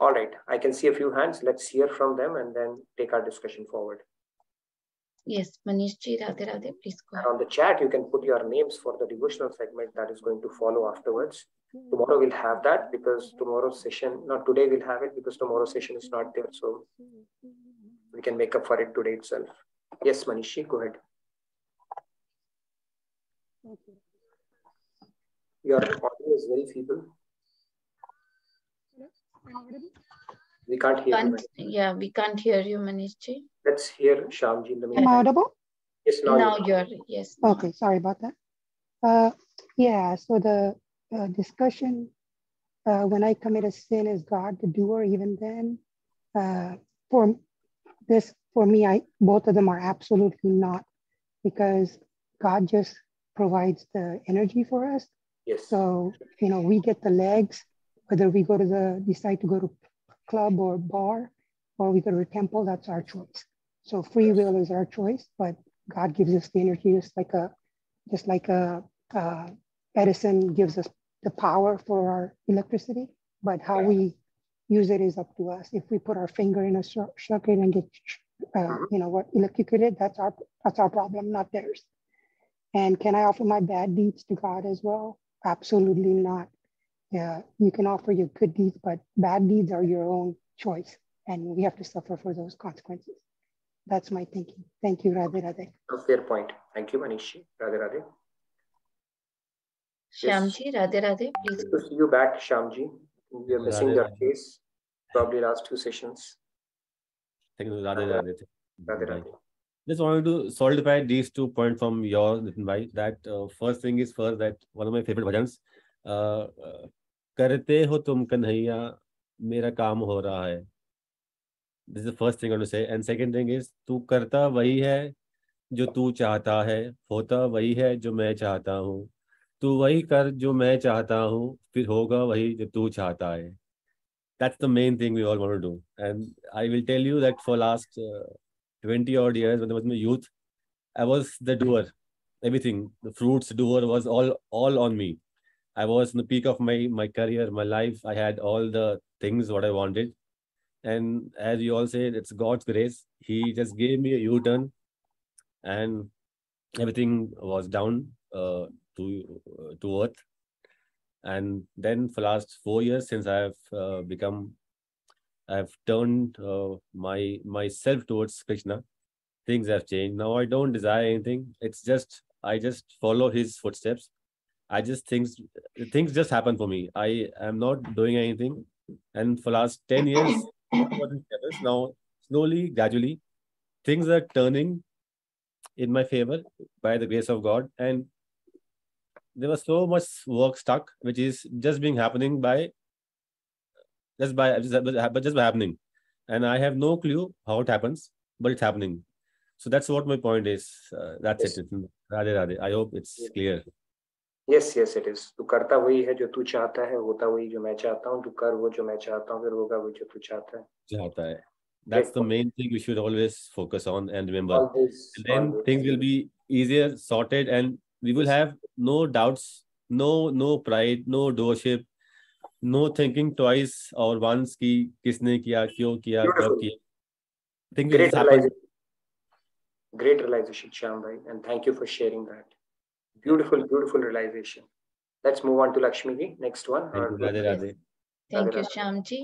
All right, I can see a few hands. Let's hear from them and then take our discussion forward. Yes, Manishji, Radhe Radhe, please go ahead. On the chat, you can put your names for the devotional segment that is going to follow afterwards. Tomorrow we'll have that because tomorrow's session, not today we'll have it because tomorrow's session is not there. So we can make up for it today itself. Yes, Manishi, go ahead. Your audio is very feeble. We can't hear you. Yeah, we can't hear you, Manishji. Let's hear Shyamji in the meantime. Am I audible? Yes, now you're, yes. Okay, sorry about that. Yeah, so the discussion, when I commit a sin, is God the doer even then? For me, both of them are absolutely not, because God just provides the energy for us. Yes. So, we get the legs, whether we decide to go to club or bar, or we go to a temple, that's our choice. So free will is our choice, but God gives us the energy, just like Edison gives us the power for our electricity, but how we use it is up to us. If we put our finger in a socket and get, what electrocuted, that's our problem, not theirs. And can I offer my bad deeds to God as well? Absolutely not. Yeah, you can offer your good deeds, but bad deeds are your own choice, and we have to suffer for those consequences. That's my thinking. Thank you, Radhe Radhe. Fair point. Thank you, Manishi. Radhe Radhe. Shyamji, Radhe Radhe, please. Good to see you back, Shyamji. We are missing your face. Probably last 2 sessions. Thank you, Radhe Radhe. Radhe Radhe. Just wanted to solidify these 2 points from your Nitin bhai. That first thing is that one of my favorite bhajans. Karte ho tum kanhaiya, mera kaam ho raha hai. This is the first thing I want to say. And second thing is, तू करता वही है जो तू चाहता है, होता वही है जो मैं चाहता हूँ. तू वही कर जो मैं चाहता हूँ, फिर होगा वही जो तू चाहता है. That's the main thing we all want to do. And I will tell you that for last 20 odd years, when I was in my youth, I was the doer. Everything, the fruits doer was all on me. I was in the peak of my career, my life. I had all the things what I wanted. And as you all said, it's God's grace. He just gave me a U-turn, and everything was down to earth. And then for last 4 years, since I've turned myself towards Krishna, things have changed. Now I don't desire anything. It's just I just follow his footsteps. Things just happen for me. I am not doing anything, and for last 10 years. Now, slowly, gradually, things are turning in my favor by the grace of God. And there was so much work stuck, which is just happening by happening. And I have no clue how it happens, but it's happening. So that's what my point is. That's it. Radhe Radhe. I hope it's clear. Yes, it is. तू करता वही है जो तू चाहता है, होता वही जो मैं चाहता हूँ. तू कर वो जो मैं चाहता हूँ, फिर होगा वो जो तू चाहता है. That's the main thing we should always focus on and remember. And then things will be easier, sorted, and we will have no doubts, no pride, no doership, no thinking twice or once कि किसने किया, क्यों किया, कब किया. Things will just happen. Great realization, Shyam bhai, and thank you for sharing that. Beautiful realization. Let's move on to Lakshmi ji. Next one. Thank you, Radhe Radhe. Thank you, Shyamji.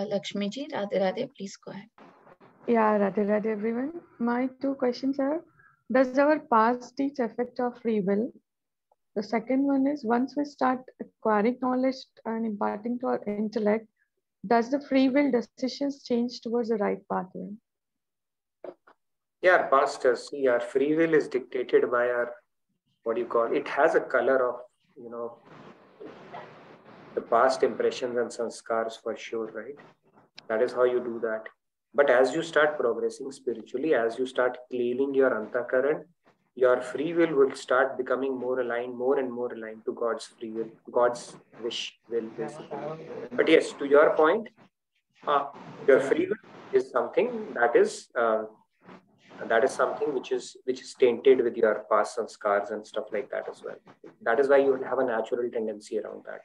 Lakshmi ji, Radhe Radhe, please go ahead. Yeah, Radhe Radhe everyone. My 2 questions are, does our past deeds affect our free will? The second one is, once we start acquiring knowledge and imparting to our intellect, does the free will decisions change towards the right pathway? Yeah, pastors, see, our free will is dictated by our, it has a color of, the past impressions and sanskars for sure, right? That is how you do that. But as you start progressing spiritually, as you start cleaning your antakaran, your free will start becoming more and more aligned to God's free will, God's will, basically. But yes, to your point, your free will is something that is something which is tainted with your past sanskars and stuff like that as well. That is why you will have a natural tendency around that.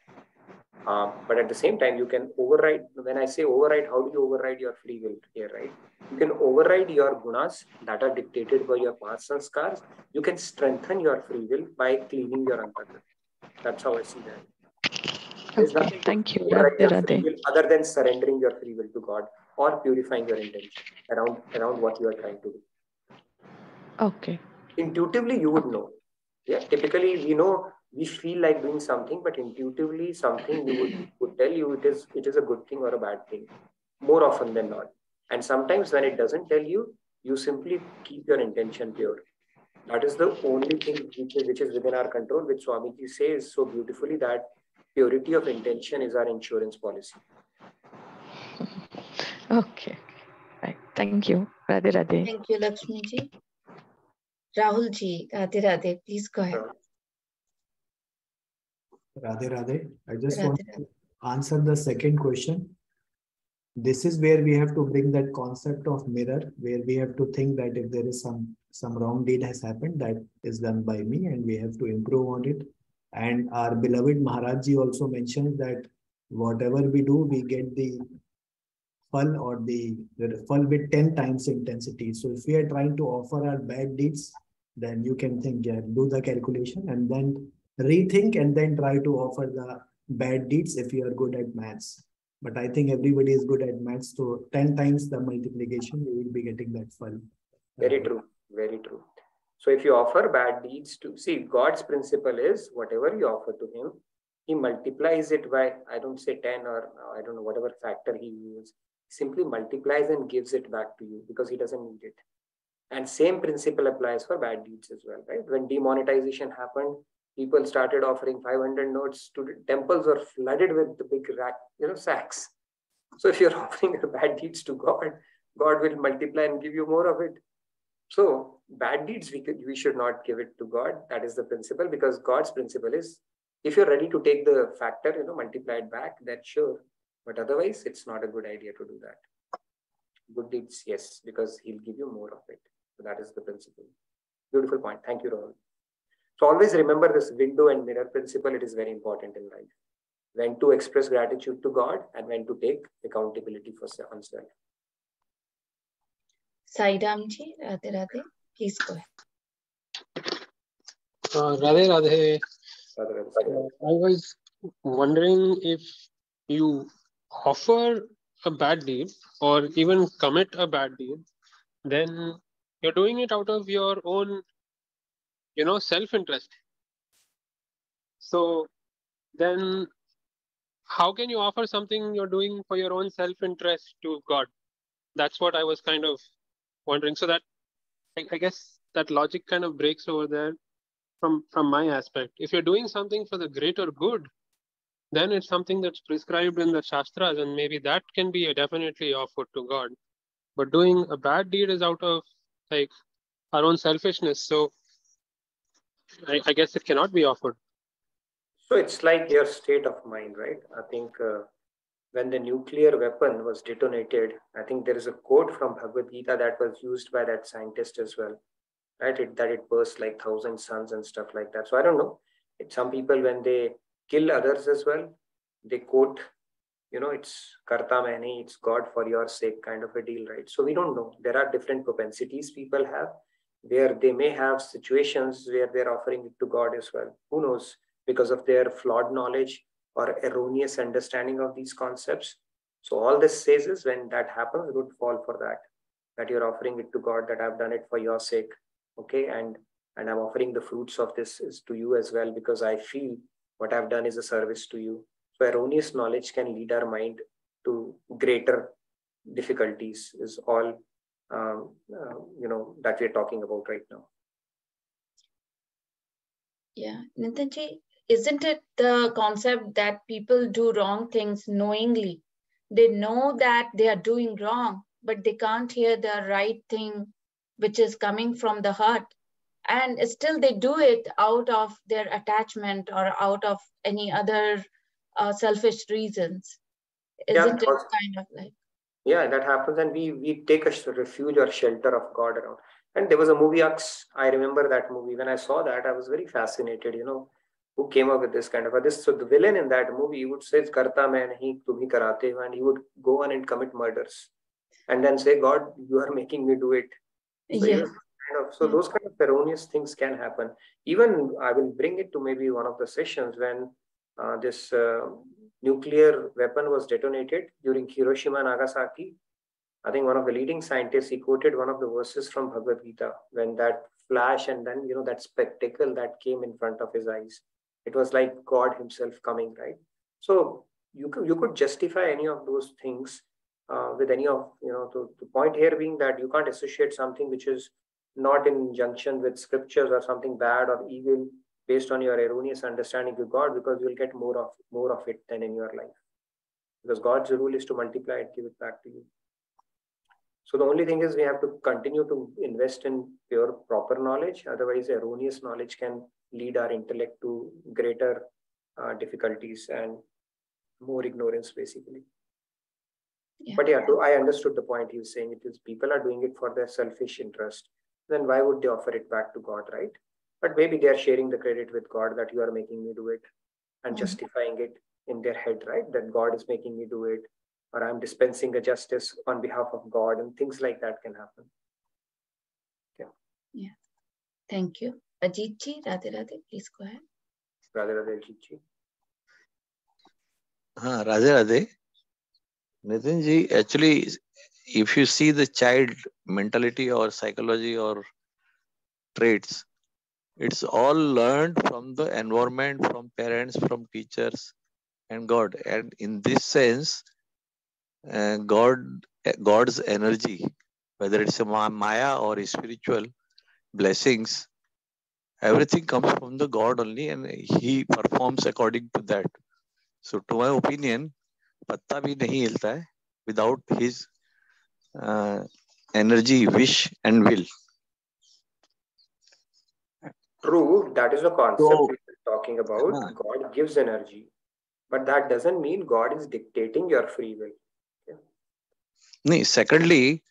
But at the same time, you can override. When I say override, how do you override your free will here, right? You can override your gunas that are dictated by your past sanskars. You can strengthen your free will by cleaning your antakaran. That's how I see that. Okay, thank you, Radhe Radhe. Other than surrendering your free will to God or purifying your intention around what you are trying to do. Okay. Intuitively, you would know. Yeah, typically, we feel like doing something, but intuitively, something you would tell you it is a good thing or a bad thing, more often than not. And sometimes when it doesn't tell you, you simply keep your intention pure. That is the only thing which is within our control, which Swamiji says so beautifully, that purity of intention is our insurance policy. Okay. Right. Thank you. Radhe Radhe. Thank you, Lakshmi ji. Rahul ji, Radhe Radhe, please go ahead. Radhe Radhe. I just want to answer the second question. this is where we have to bring that concept of mirror, where we have to think that if there is some wrong deed has happened, that is done by me, and we have to improve on it. And our beloved Maharaj Ji also mentions that whatever we do, we get the full or the full with 10 times intensity. So if we are trying to offer our bad deeds, then you can think, yeah, do the calculation and then rethink and then try to offer the bad deeds if you are good at maths. But I think everybody is good at maths, so 10 times the multiplication, you will be getting that full. Very true. Very true. So if you offer bad deeds to, see, God's principle is whatever you offer to him, he multiplies it by, I don't say 10 or I don't know, whatever factor he uses, simply multiplies and gives it back to you because he doesn't need it. And same principle applies for bad deeds as well, right? When demonetization happened, people started offering 500 notes to the temples were flooded with the big rack, sacks. So if you're offering bad deeds to God, God will multiply and give you more of it. So bad deeds, we should not give it to God. That is the principle, because God's principle is, if you're ready to take the factor, multiply it back, that's sure. But otherwise, it's not a good idea to do that. Good deeds, yes, because he'll give you more of it. So that is the principle. Beautiful point. Thank you, Rahul. So always remember this window and mirror principle. It is very important in life. When to express gratitude to God and when to take accountability for oneself. Saidamji, Radhe Radhe, please go ahead. Radhe Radhe. I was wondering if you offer a bad deed or even commit a bad deed, then you're doing it out of your own, self-interest. So then how can you offer something you're doing for your own self-interest to God? That's what I was kind of wondering. So that I guess that logic kind of breaks over there from my aspect. If you're doing something for the greater good, then it's something that's prescribed in the Shastras, and maybe that can be definitely offered to God. But doing a bad deed is out of like our own selfishness. So I guess it cannot be offered. So it's like your state of mind, right? I think when the nuclear weapon was detonated, I think there is a quote from Bhagavad Gita that was used by that scientist as well, right? That it burst like 1,000 suns and stuff like that. So I don't know. Some people, when they kill others as well, they quote, it's karta maine, it's God for your sake kind of a deal, right? So we don't know. There are different propensities people have where they may have situations where they're offering it to God as well. Who knows? Because of their flawed knowledge or erroneous understanding of these concepts. So all this says is when that happens, would fall for that you're offering it to God, that I've done it for your sake. Okay. And I'm offering the fruits of this is to you as well, because I feel what I've done is a service to you. So erroneous knowledge can lead our mind to greater difficulties is all, that we're talking about right now. Yeah. Nitinji, isn't it the concept that people do wrong things knowingly? They know that they are doing wrong, but they can't hear the right thing, which is coming from the heart. And still they do it out of their attachment or out of any other selfish reasons. Isn't it kind of like? Yeah, that happens. And we take a refuge or shelter of God around. And there was a movie, Ux. I remember that movie. When I saw that, I was very fascinated, who came up with this kind of this. So the villain in that movie, he would say, karta main nahi, tum hi karate ho, and he would go on and commit murders and then say, God, you are making me do it. So, so those kind of erroneous things can happen. Even I will bring it to maybe one of the sessions when this nuclear weapon was detonated during Hiroshima and Nagasaki. I think one of the leading scientists, he quoted one of the verses from Bhagavad Gita when that flash and then, that spectacle that came in front of his eyes. It was like God himself coming, right? So you could justify any of those things with any of, the point here being that you can't associate something which is not in junction with scriptures or something bad or evil based on your erroneous understanding of God, because you'll get more of it than in your life. Because God's rule is to multiply it, give it back to you. So the only thing is we have to continue to invest in pure proper knowledge. Otherwise, erroneous knowledge can lead our intellect to greater difficulties and more ignorance, basically. But yeah, I understood the point he was saying. It is people are doing it for their selfish interest. Then why would they offer it back to God, right? But maybe they are sharing the credit with God that you are making me do it and justifying it in their head, right? That God is making me do it, or I'm dispensing a justice on behalf of God, and things like that can happen. Yeah. Thank you. Ajit ji, Radhe Radhe, please go ahead. Radhe Radhe, Ajit ji. Radhe Radhe. Nitin ji, actually, if you see the child mentality or psychology or traits, it's all learned from the environment, from parents, from teachers, and God. And in this sense, God's energy, whether it's a Maya or a spiritual blessings, everything comes from the God only, and He performs according to that. So, to my opinion, patta bhi nahi hilta hai without His energy, wish, and will. True, that is the concept we are talking about. God gives energy, but that doesn't mean God is dictating your free will. No, secondly,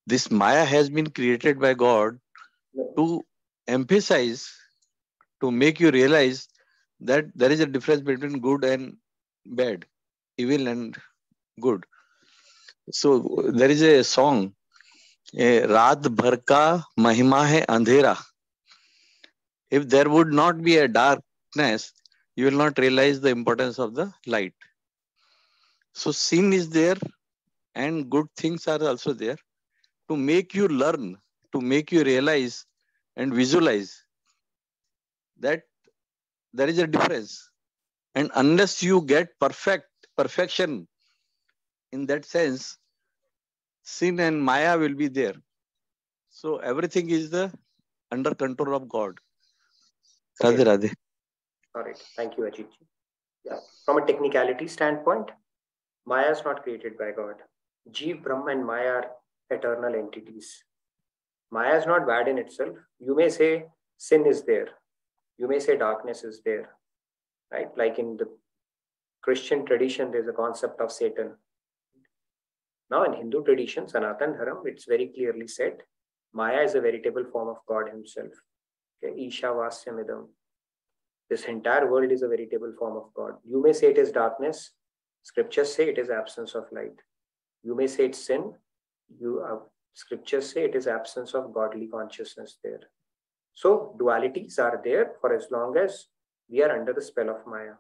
this Maya has been created by God to emphasize, to make you realize that there is a difference between good and bad, evil and good. So there is a song, Raat Bhar Ka Mahima Hai Andhera. If there would not be a darkness, you will not realize the importance of the light. So sin is there and good things are also there to make you learn, to make you realize and visualize that there is a difference. And unless you get perfection in that sense, sin and Maya will be there. So everything is under control of God. Radhe Radhe. All right. Thank you, Ajit ji. Yeah. From a technicality standpoint, Maya is not created by God. Jeev, Brahma, and Maya are eternal entities. Maya is not bad in itself. You may say sin is there. You may say darkness is there. Right? Like in the Christian tradition, there's a concept of Satan. Now, in Hindu tradition, Sanatan Dharam, it's very clearly said, Maya is a veritable form of God himself. Okay? Isha Vasyamidam. This entire world is a veritable form of God. You may say it is darkness. Scriptures say it is absence of light. You may say it's sin. Scriptures say it is absence of godly consciousness there. So dualities are there for as long as we are under the spell of Maya.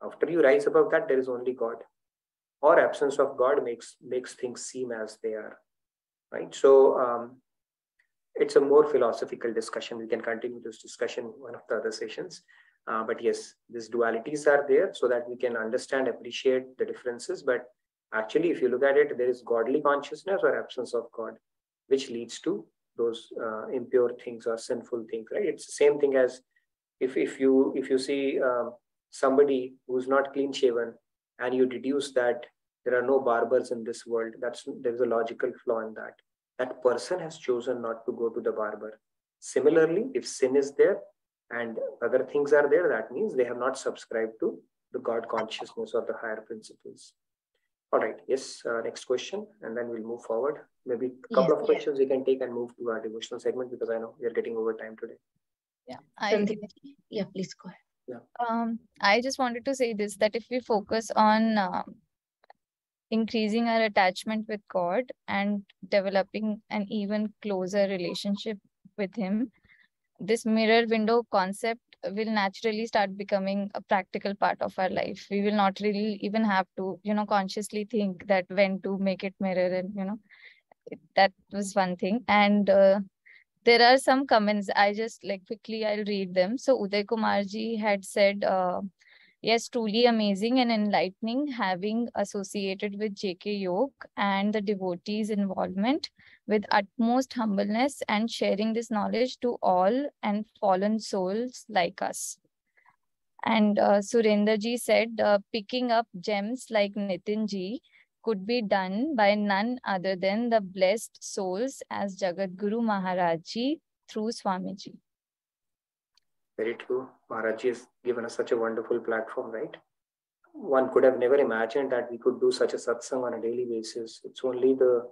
After you rise above that, there is only God. Or absence of God makes things seem as they are. Right? So it's a more philosophical discussion. We can continue this discussion in one of the other sessions. But yes, these dualities are there so that we can understand, appreciate the differences. But actually, if you look at it, there is godly consciousness or absence of God, which leads to those impure things or sinful things, right? It's the same thing as if you see somebody who's not clean shaven and you deduce that there are no barbers in this world, there's a logical flaw in that. That person has chosen not to go to the barber. Similarly, if sin is there and other things are there, that means they have not subscribed to the God consciousness or the higher principles. All right. Yes. Next question, and then we'll move forward. Maybe a couple of questions we can take and move to our devotional segment because I know we are getting over time today. Yeah, please go ahead. Yeah. I just wanted to say this, that if we focus on increasing our attachment with God and developing an even closer relationship with Him, this mirror window concept will naturally start becoming a practical part of our life. We will not really even have to, consciously think that when to make it mirror, and that was one thing. And there are some comments. I just quickly I'll read them. So Uday Kumar ji had said, yes, truly amazing and enlightening having associated with JK Yoga and the devotees' involvement with utmost humbleness and sharing this knowledge to all and fallen souls like us. And Surendra ji said, picking up gems like Nitin ji could be done by none other than the blessed souls as Jagat Guru Maharaj ji through Swami ji. Very true. Maharaj ji has given us such a wonderful platform, right? one could have never imagined that we could do such a satsang on a daily basis. It's only the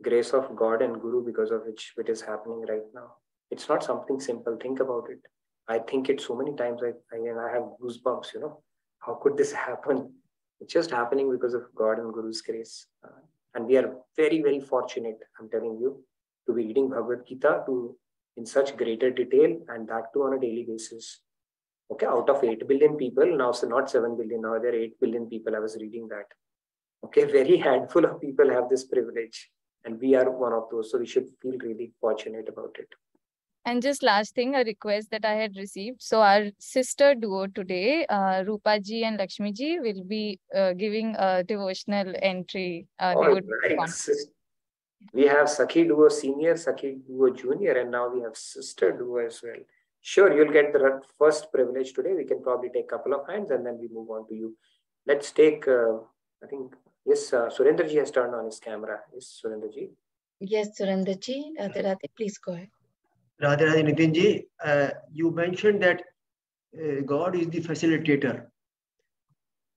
grace of God and Guru because of which it is happening right now. It's not something simple. Think about it. I think it so many times. I have goosebumps. How could this happen? It's just happening because of God and Guru's grace. And we are very, very fortunate, I'm telling you, to be reading Bhagavad Gita in such greater detail, and that too on a daily basis. Okay, out of 8 billion people, now so not 7 billion, now there are 8 billion people. I was reading that. Okay, very handful of people have this privilege, and we are one of those. So we should feel really fortunate about it. And just last thing, a request that I had received. So our sister duo today, Rupa ji and Lakshmi ji, will be giving a devotional entry. All right. We have Sakhi duo senior, Sakhi duo junior, and now we have sister duo as well. Sure, you'll get the first privilege today. We can probably take a couple of hands and then we move on to you. Let's take, I think, yes, Surendra ji has turned on his camera. Yes, Surendra ji. Yes, Surendra ji. Radhe Radhe, please go ahead. Radhe Radhe, Nitin ji, you mentioned that God is the facilitator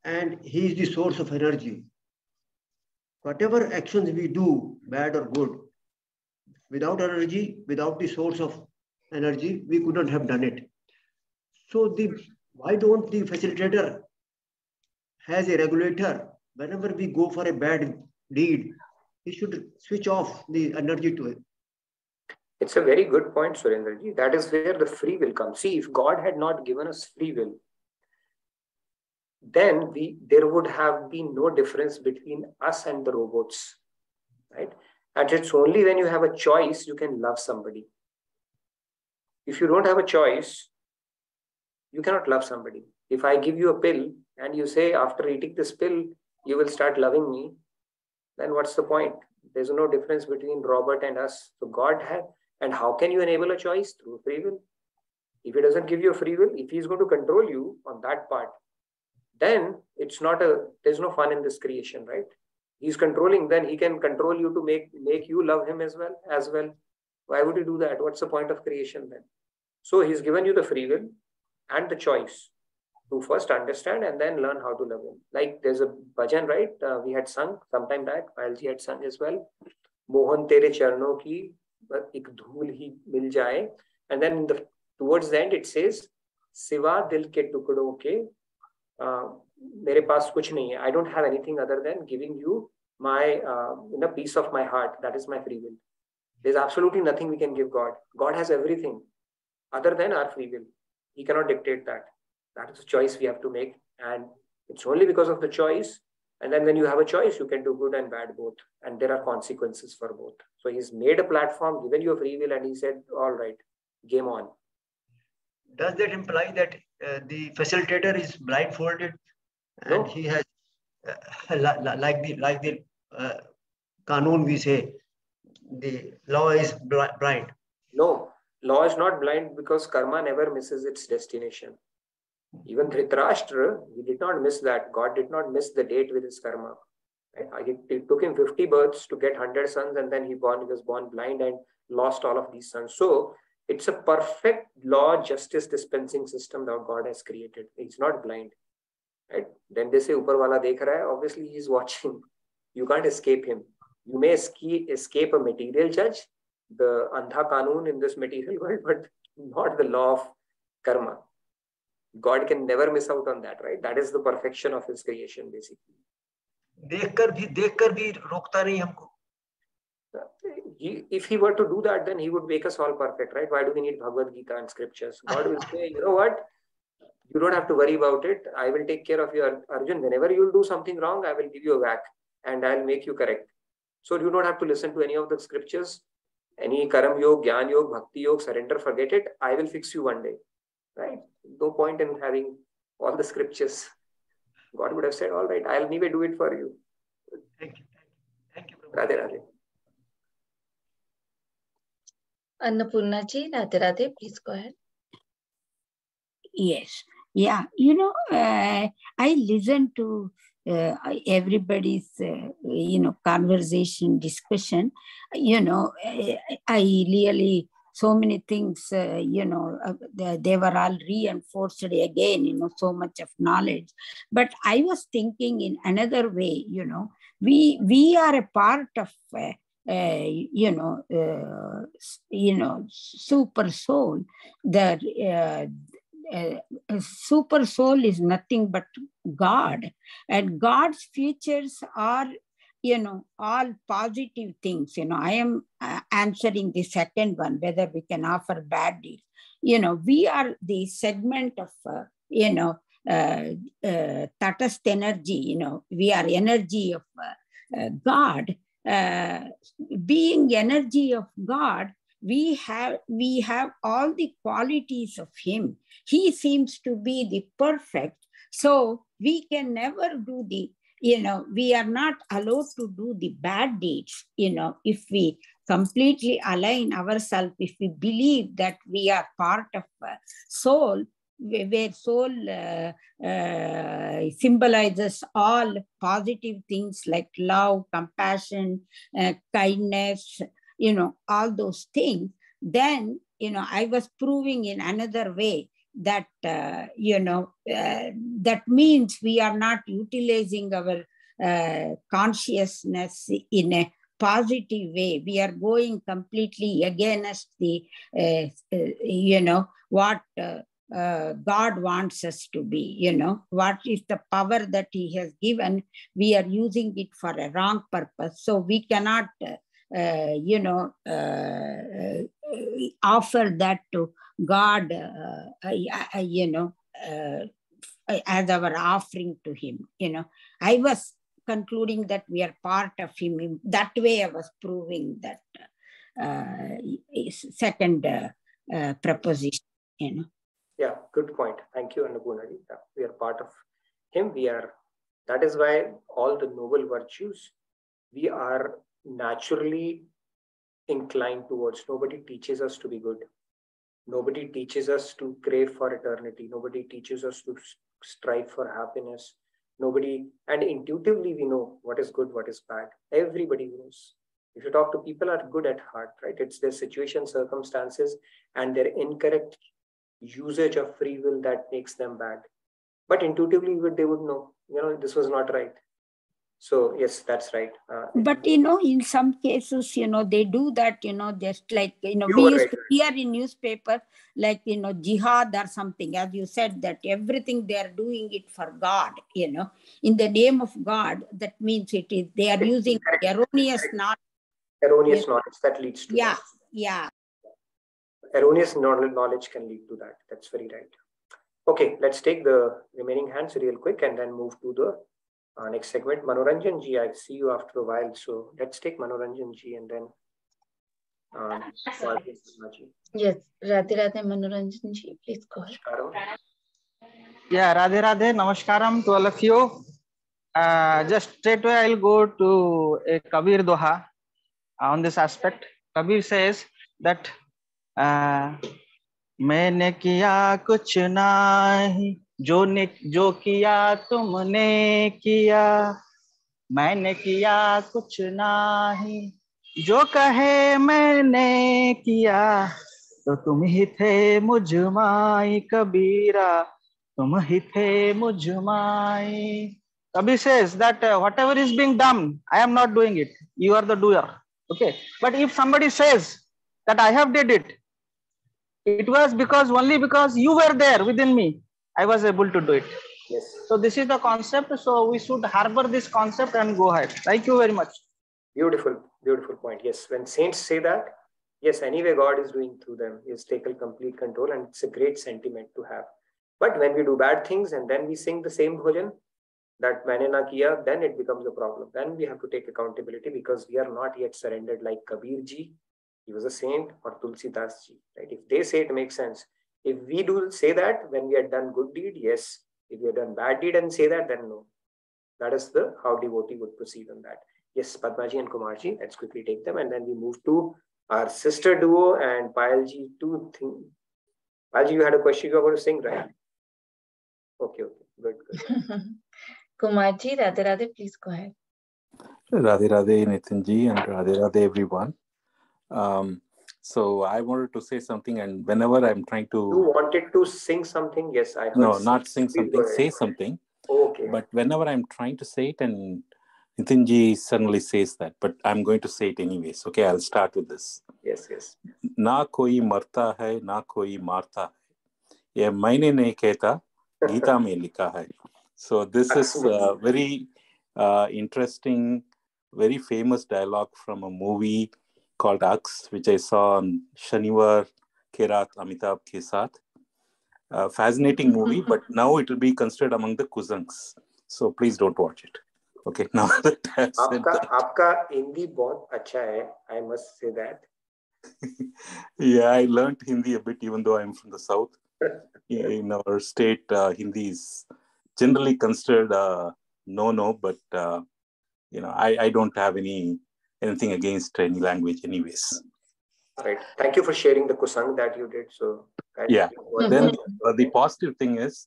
and He is the source of energy. Whatever actions we do, bad or good, without energy, without the source of energy, we could not have done it. So why don't the facilitator has a regulator? Whenever we go for a bad deed, he should switch off the energy to it. It's a very good point, Surendra ji. That is where the free will comes. See, if God had not given us free will, then there would have been no difference between us and the robots, right? And it's only when you have a choice, you can love somebody. If you don't have a choice, you cannot love somebody. If I give you a pill and you say, after eating this pill, you will start loving me, then what's the point? There's no difference between Robert and us. So God had, and how can you enable a choice? Through free will. If He doesn't give you a free will, if He's going to control you on that part, then there's no fun in this creation, right? He's controlling, then He can control you to make you love Him as well. Why would He do that? What's the point of creation then? So He's given you the free will and the choice to first understand and then learn how to love Him. Like there's a bhajan, right? We had sung sometime back, Palji had sung as well. Mohan tere charno ki ek dhool hi mil jaye. And then towards the end it says, Siva dil ke tukdon ke mere paas kuch nahi hai. I don't have anything other than giving you my piece of my heart. That is my free will. There's absolutely nothing we can give God. God has everything other than our free will. He cannot dictate that. That is a choice we have to make. And it's only because of the choice. And then when you have a choice, you can do good and bad both. And there are consequences for both. So He's made a platform, given you a free will, and He said, all right, game on. Does that imply that the facilitator is blindfolded and he has, like the Kanun we say, the law is blind? No, law is not blind because karma never misses its destination. Even Dhritarashtra, he did not miss that. God did not miss the date with his karma. Right? It took him 50 births to get 100 sons, and then he was born blind and lost all of these sons. So it's a perfect law justice dispensing system that God has created. He's not blind. Right? Then they say, Upar wala dekh raha hai. Obviously, he's watching. You can't escape him. You may escape a material judge, the Andha Kanun in this material world, but not the law of karma. God can never miss out on that, right? That is the perfection of His creation, basically. देखकर भी रोकता नहीं हमको. If He were to do that, then He would make us all perfect, right? Why do we need Bhagavad Gita and scriptures? God will say, you know what? You don't have to worry about it. I will take care of you, Arjun. Whenever you'll do something wrong, I will give you a whack and I'll make you correct. So you don't have to listen to any of the scriptures, any Karm Yoga, Gyan Yoga, Bhakti Yoga, surrender, forget it. I will fix you one day, right? No point in having all the scriptures. God would have said, all right, I'll anyway do it for you. Thank you. Thank you. Radhe Radhe. Annapurna ji, Radhe Radhe, please go ahead. Yes. Yeah. I listened to everybody's, conversation, discussion. I really so many things, they were all reinforced again, so much of knowledge. But I was thinking in another way, we are a part of, super soul. The super soul is nothing but God, and God's features are, all positive things. I am answering the second one, whether we can offer bad deeds. We are the segment of, Tatast energy, we are energy of God. Being energy of God, we have all the qualities of Him. He seems to be the perfect. So we can never do the, we are not allowed to do the bad deeds, if we completely align ourselves, if we believe that we are part of soul, where soul symbolizes all positive things like love, compassion, kindness, all those things, then, I was proving in another way that, that means we are not utilizing our consciousness in a positive way. We are going completely against the, what God wants us to be, what is the power that He has given. We are using it for a wrong purpose. So we cannot, offer that to God, as our offering to Him. I was concluding that we are part of Him. That way I was proving that second proposition. Yeah, good point. Thank you, Annapurnaji. Yeah, we are part of Him. That is why all the noble virtues, we are naturally inclined towards. Nobody teaches us to be good. Nobody teaches us to crave for eternity. Nobody teaches us to strive for happiness. And intuitively we know what is good, what is bad. Everybody knows. If you talk to people are good at heart, right? It's their situation, circumstances, and their incorrect usage of free will that makes them bad. But intuitively they would know, this was not right. So yes, that's right. But in some cases, they do that, just like, we used to hear in newspaper, like, jihad or something, as you said, that everything they are doing it for God, in the name of God. That means they are using erroneous knowledge. Erroneous knowledge that leads to that. Yeah. Erroneous knowledge can lead to that. That's very right. Okay, let's take the remaining hands real quick and then move to the next segment. Manoranjan ji, I see you after a while, so let's take Manoranjan ji and then yes, Radhe Radhe Manoranjan ji, please go ahead. Yeah, Radhe Radhe, Namaskaram to all of you. Just straight away I'll go to a Kabir Doha on this aspect. Kabir says that मैंने किया कुछ नहीं, जो किया तुमने किया, मैंने किया कुछ नहीं, जो कहे मैंने किया, तो तुम ही थे मुझ माई कबीरा, तुम ही थे मुझ माई. Kabir says that whatever is being done, I am not doing it. You are the doer. Okay. But if somebody says that I have did it, it was only because you were there within me, I was able to do it. Yes. So this is the concept. So we should harbor this concept and go ahead. Thank you very much. Beautiful, beautiful point. Yes, when saints say that, yes, anyway, God is doing through them. He has taken complete control, and it's a great sentiment to have. But when we do bad things and then we sing the same bhajan, that maine na kiya, then it becomes a problem. Then we have to take accountability because we are not yet surrendered like Kabir ji. He was a saint, or Tulsi Das ji, right? If they say it makes sense. If we do say that when we have done good deed, yes. If we have done bad deed and say that, then no. That is how devotee would proceed on that. Yes, Padmaji and Kumarji, let's quickly take them, and then we move to our sister duo and Payalji. Payalji, you had a question you were going to sing, right? Okay, good. Kumarji, Radhe Radhe, please go ahead. Radhe Radhe Nitinji and Radhe Radhe everyone. So I wanted to say something, and whenever I'm trying You to... wanted to sing something? Yes, I heard. No, not sing Please something, go ahead. say something. Okay. But whenever I'm trying to say it, and Nitinji suddenly says that, but I'm going to say it anyways. Okay, I'll start with this. Yes, yes. ना कोई मरता है, ना कोई मारता है, ये मैंने नहीं कहता, गीता में लिखा है. So this is a very interesting, very famous dialogue from a movie called Aks, which I saw on Shaniwar ke Raat Amitabh ke saath. Fascinating movie, but now it will be considered among the Kuzangs. So please don't watch it. Okay, now that I've said that. आपका हिंदी बहुत अच्छा है, I must say that. Yeah, I learned Hindi a bit, even though I'm from the south. In our state, Hindi is generally considered no, but I don't have anything against any language, anyways. Right. Thank you for sharing the kusang that you did. So Yeah. Then the positive thing is,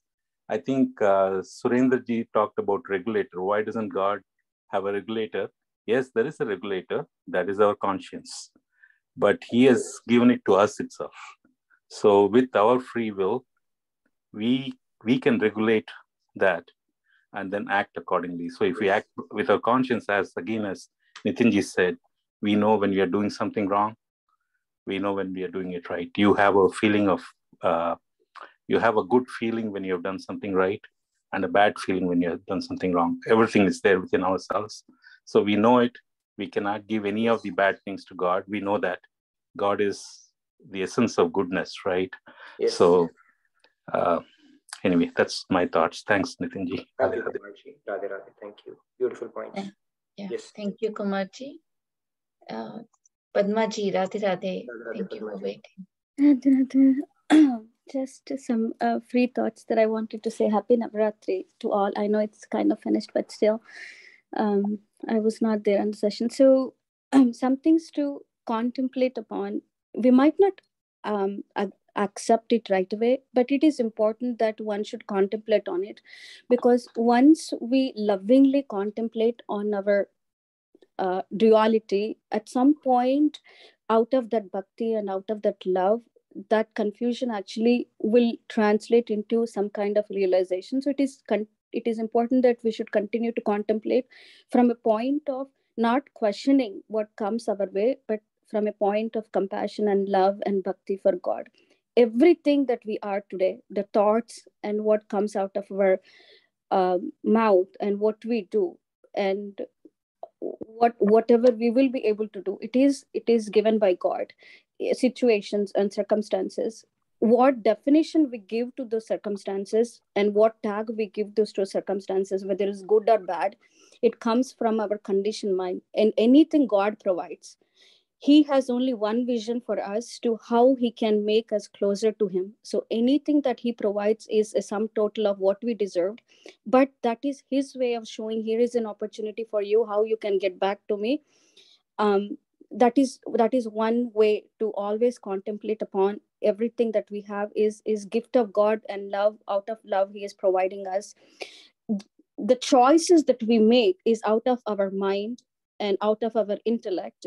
I think Surendra ji talked about regulator. Why doesn't God have a regulator? Yes, there is a regulator. That is our conscience. But he has given it to us itself. So with our free will, we can regulate that and then act accordingly. So if we act with our conscience, as Nitinji said, we know when we are doing something wrong. We know when we are doing it right. You have a feeling of, you have a good feeling when you have done something right and a bad feeling when you have done something wrong. Everything is there within ourselves. So we know it. We cannot give any of the bad things to God. We know that God is the essence of goodness, right? Yes. So anyway, that's my thoughts. Thanks, Nitinji. Thank you, Kumarji. Radhe Radhe. Thank you. Beautiful points. Yeah. Yes. Thank you, Kumarji. Padmaji, Radhe Radhe. Thank you for waiting. Radhe Radhe. Just some free thoughts that I wanted to say. Happy Navaratri to all. I know it's kind of finished, but still, I was not there in the session. So some things to contemplate upon. We might not accept it right away, but it is important that one should contemplate on it, because once we lovingly contemplate on our duality, at some point, out of that bhakti and out of that love, that confusion actually will translate into some kind of realization. So it is important that we should continue to contemplate from a point of not questioning what comes our way, but from a point of compassion and love and bhakti for God. Everything that we are today, the thoughts and what comes out of our mouth and what we do and whatever we will be able to do, it is given by God. Situations and circumstances, what definition we give to those circumstances and what tag we give those to circumstances, whether it's good or bad, it comes from our conditioned mind. And anything God provides, he has only one vision for us, to how he can make us closer to him. So anything that he provides is a sum total of what we deserved, but that is his way of showing, here is an opportunity for you, how you can get back to me. That is one way to always contemplate upon everything that we have is gift of God and love. Out of love he is providing us. The choices that we make is out of our mind and out of our intellect.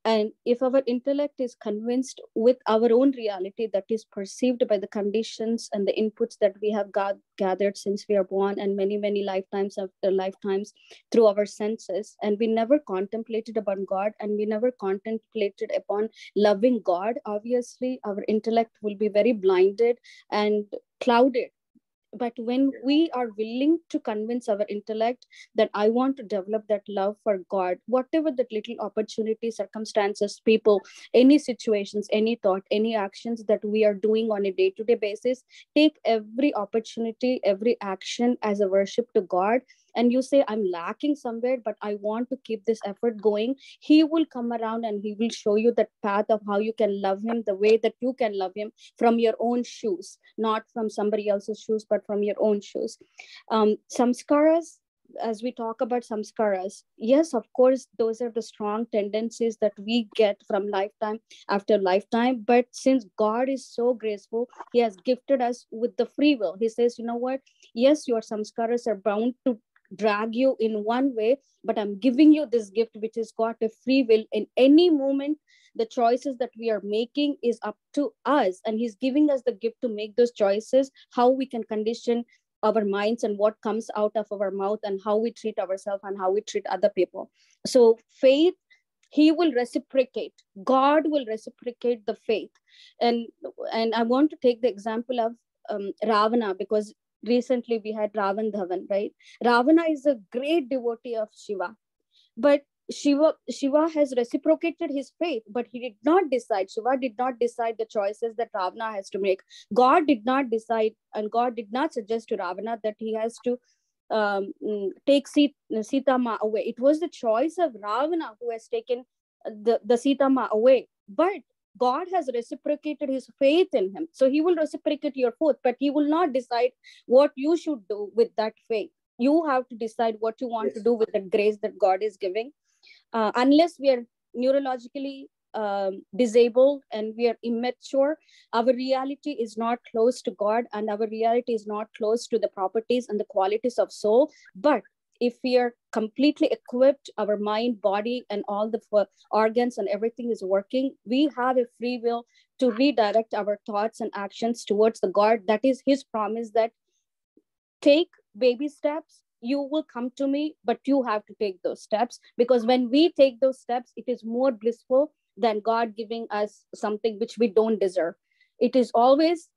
And if our intellect is convinced with our own reality that is perceived by the conditions and the inputs that we have gathered since we are born, and many lifetimes after lifetimes through our senses, and we never contemplated upon God and we never contemplated upon loving God, obviously our intellect will be very blinded and clouded. But when we are willing to convince our intellect that I want to develop that love for God, whatever that little opportunity, circumstances, people, any situations, any thought, any actions that we are doing on a day-to-day basis, take every opportunity, every action as a worship to God. And you say, I'm lacking somewhere, but I want to keep this effort going. He will come around and he will show you that path of how you can love him the way that you can love him, from your own shoes, not from somebody else's shoes, but from your own shoes. Samskaras, as we talk about samskaras, yes, of course, those are the strong tendencies that we get from lifetime after lifetime. But since God is so graceful, he has gifted us with the free will. He says, you know what? Yes, your samskaras are bound to drag you in one way, but I'm giving you this gift, which is got a free will. In any moment, the choices that we are making is up to us, and he's giving us the gift to make those choices, how we can condition our minds and what comes out of our mouth, and how we treat ourselves and how we treat other people. So faith, he will reciprocate. God will reciprocate the faith. And I want to take the example of Ravana, because recently we had Ravan Dhawan, right? Ravana is a great devotee of Shiva, but Shiva has reciprocated his faith, but he did not decide. Shiva did not decide the choices that Ravana has to make. God did not decide, and God did not suggest to Ravana that he has to take Sita Ma away. It was the choice of Ravana who has taken the Sita Ma away. But God has reciprocated his faith in him. So he will reciprocate your faith, but he will not decide what you should do with that faith. You have to decide what you want to do with the grace that God is giving. Unless we are neurologically disabled and we are immature, our reality is not close to God, and our reality is not close to the properties and the qualities of soul. But if we are completely equipped, our mind, body, and all the organs and everything is working, we have a free will to redirect our thoughts and actions towards the God. That is his promise, that take baby steps, you will come to me, but you have to take those steps, because when we take those steps, it is more blissful than God giving us something which we don't deserve. It is always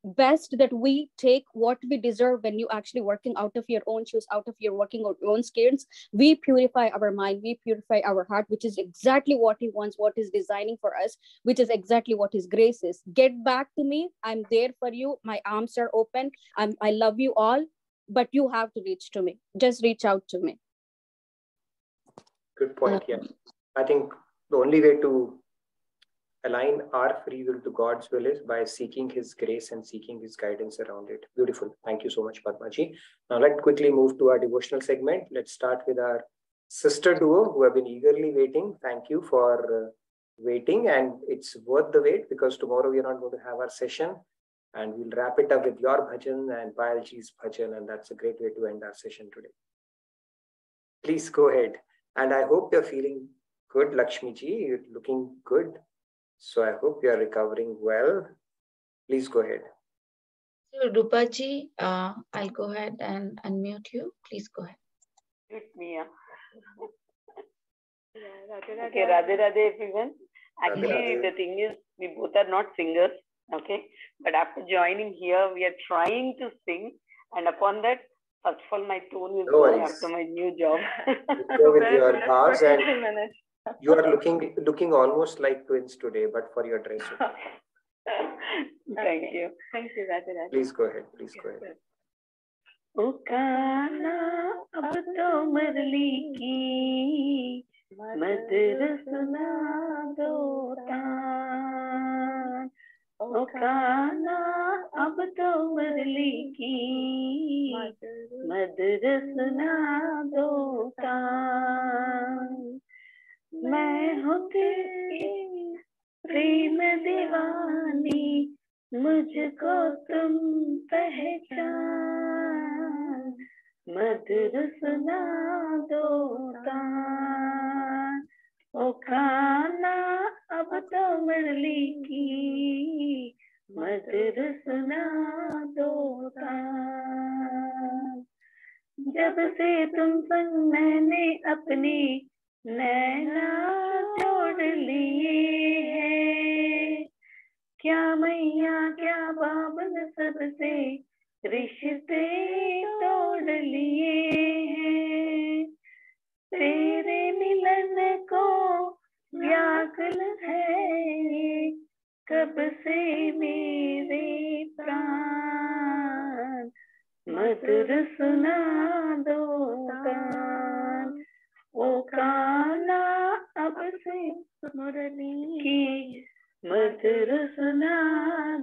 best that we take what we deserve. When you actually working out of your own shoes, out of your working on your own skills, we purify our mind, we purify our heart, which is exactly what he wants, what is designing for us, which is exactly what his grace is. Get back to me, I'm there for you, my arms are open, I love you all, but you have to reach to me. Just reach out to me. Good point. Yeah, I think the only way to align our free will to God's will is by seeking his grace and seeking his guidance around it. Beautiful. Thank you so much, Padmaji. Now let's quickly move to our devotional segment. Let's start with our sister duo who have been eagerly waiting. Thank you for waiting, and it's worth the wait, because tomorrow we are not going to have our session, and we'll wrap it up with your bhajan and Payalji's bhajan, and that's a great way to end our session today. Please go ahead. And I hope you're feeling good, Lakshmi ji. You're looking good. So I hope you are recovering well. Please go ahead. So Rupaji, I'll go ahead and unmute you. Please go ahead. Mute me. Okay, Radhe Radhe everyone. Actually, Radhe. the thing is, we both are not singers, okay? But after joining here, we are trying to sing. And upon that, first of all, my tone is going after my new job. Go with your bars, and you are looking almost like twins today, but for your dress. Thank you. Thank you, Radhe Radhe. Please go ahead. Please go ahead. O Kana ab to marli ki madr suna do taan. O Kana ab to marli ki madr suna do taan. मैं हूँ तेरी प्रेम दीवानी, मुझको तुम पहचान, मधुर सुना दो तान. ओ खाना अब तो मुरली की मधुर सुना दो तान. जब से तुम संग मैंने अपनी नैना जोड़ लिए हैं, क्या मैया क्या बाबन सबसे रिश्ते तोड़ लिए हैं. तेरे मिलन को व्याकुल है कब से मेरे प्राण, मधुर सुना दो तान. ओ काना अब से मुरली की मधुर सुना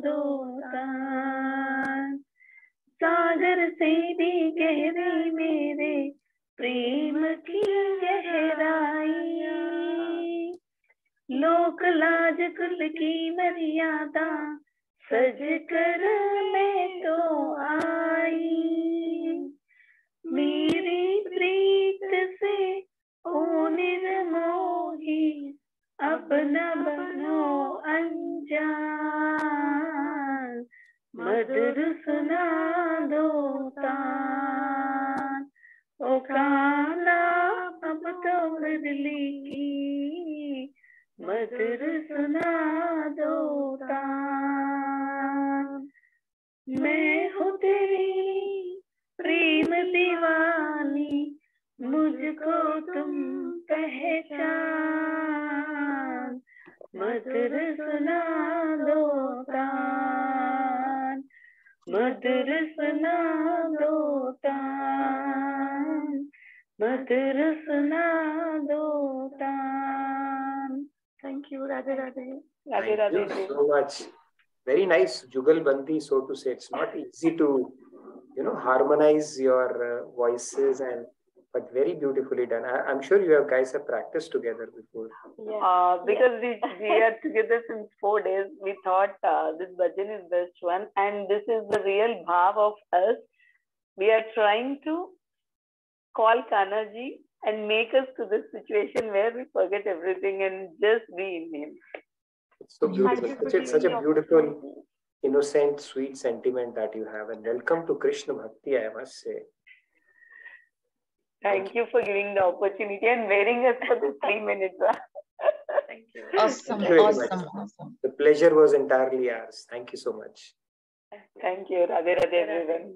दो तान. सागर से भी गहरी मेरे प्रेम की गहराई, लोक लाज कुल की मर्यादा सज कर मैं तो आई. मेरी प्रीत से ओ निर्मोही अब न बनो अनजान मधुर सुना दो तान ओ काला अब तो बदली की मधुर सुना दो तान मैं हूँ तेरी प्रेम दीवानी मुझको तुम पहचान मधुर सुना दो तान मधुर सुना दो तान मधुर सुना दो तान thank you Radhe Radhe Radhe Radhe Thank you so much. Very nice jugalbandi, so to say. It's not easy to, harmonize your voices, but very beautifully done. I'm sure you guys have practiced together before. Because we are together since 4 days, we thought this bhajan is best one, and this is the real bhav of us. We are trying to call Kanaji and make us to this situation where we forget everything and just be in him. It's so beautiful. Such a beautiful, innocent, sweet sentiment that you have. And welcome to Krishna Bhakti, I must say. Thank you for giving the opportunity and wearing us for the 3 minutes. Thank you. Awesome, Thank you very awesome, much. awesome. The pleasure was entirely ours. Thank you so much. Thank you. Radhe Radhe everyone.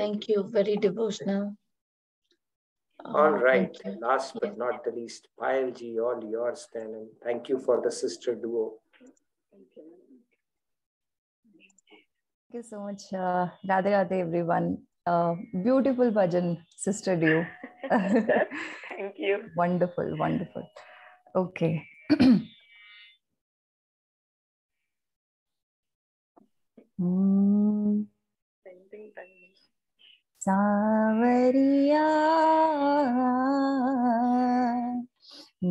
Thank you. Very devotional. All right. Thank you. Last but not the least, Payal ji, all yours then. And thank you for the sister duo. Thank you so much, Radhe Radhe everyone. Beautiful bhajan, sister duo. Thank you. Wonderful, wonderful. Okay. सावरिया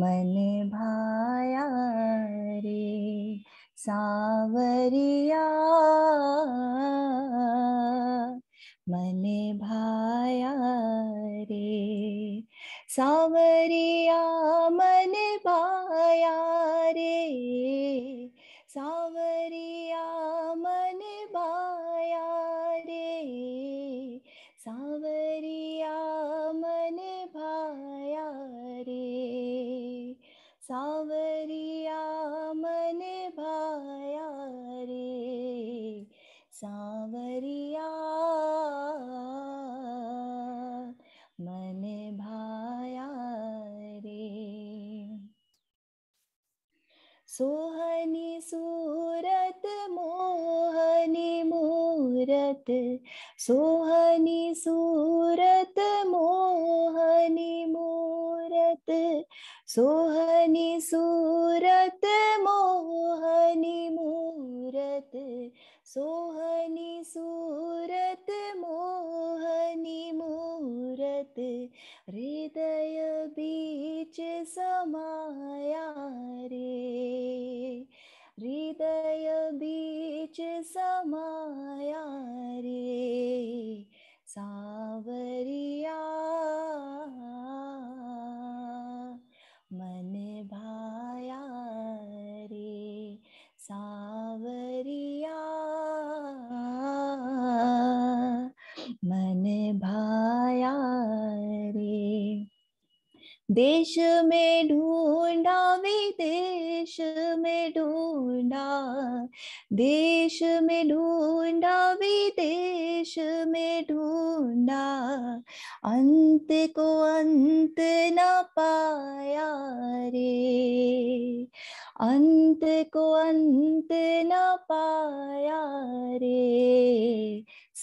मन भाया रे सावरिया मन भाया रे सावरिया मन भाया रे सावरिया मन भाया रे सावरिया मन भाया रे सावरिया मन भाया रे सावरिया मन भाया रे सोहनी सूरत मोहनी मूरत सोहनी सूरत मोहनी मूरत सोहनी सूरत मोहनी मूरत सोहनी सूरत मोहनी मूरत हृदय बीच समाया रे हृदय बीच समाया रे सावरिया मन भाया रे सावरिया मन भाया रे देश में ढूंढा विदेश में ढूंढा देश में ढूंढा विदेश में ढूंढा अंत को अंत न पाया रे अंत को अंत न पाया रे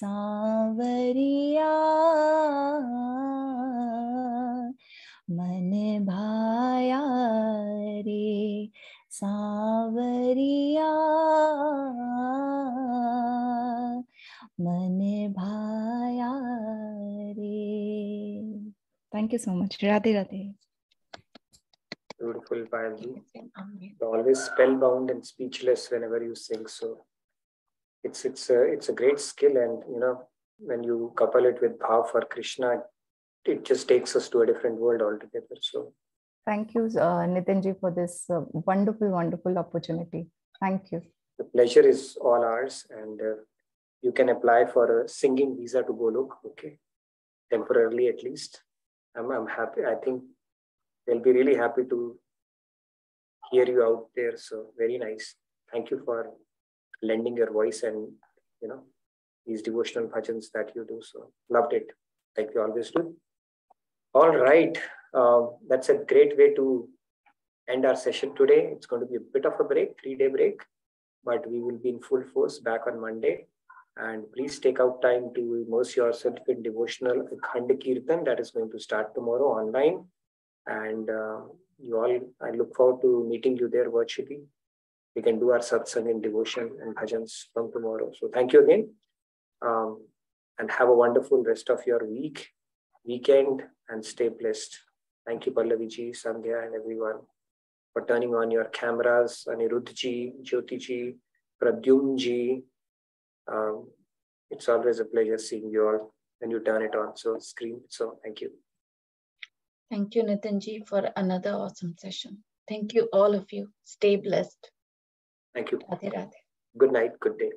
सांवरिया मन भाया रे सांवरिया मन भाया रे thank you so much Radhe Radhe Beautiful, Payal ji. You're always spellbound and speechless whenever you sing. So it's a great skill, and when you couple it with bhav for Krishna, it just takes us to a different world altogether. So thank you, Nitinji, for this wonderful, wonderful opportunity. Thank you. The pleasure is all ours, and you can apply for a singing visa to Golok, okay, temporarily at least. I'm happy. I think they'll be really happy to hear you out there. So very nice. Thank you for lending your voice and, you know, these devotional bhajans that you do. So loved it, like you always do. All right. That's a great way to end our session today. It's going to be a bit of a break, 3-day break, but we will be in full force back on Monday. And please take out time to immerse yourself in devotional Akhand Kirtan that is going to start tomorrow online. And you all, I look forward to meeting you there virtually. We can do our satsang in devotion and bhajans from tomorrow. So thank you again. And have a wonderful rest of your weekend, and stay blessed. Thank you, Pallaviji, Sandhya, and everyone for turning on your cameras. Aniruddhji, Jyotiji, Pradyumji. It's always a pleasure seeing you all when you turn it on. So screen. So thank you. Thank you, Nitinji, for another awesome session. Thank you, all of you. Stay blessed. Thank you. Radhe Radhe. Good night. Good day.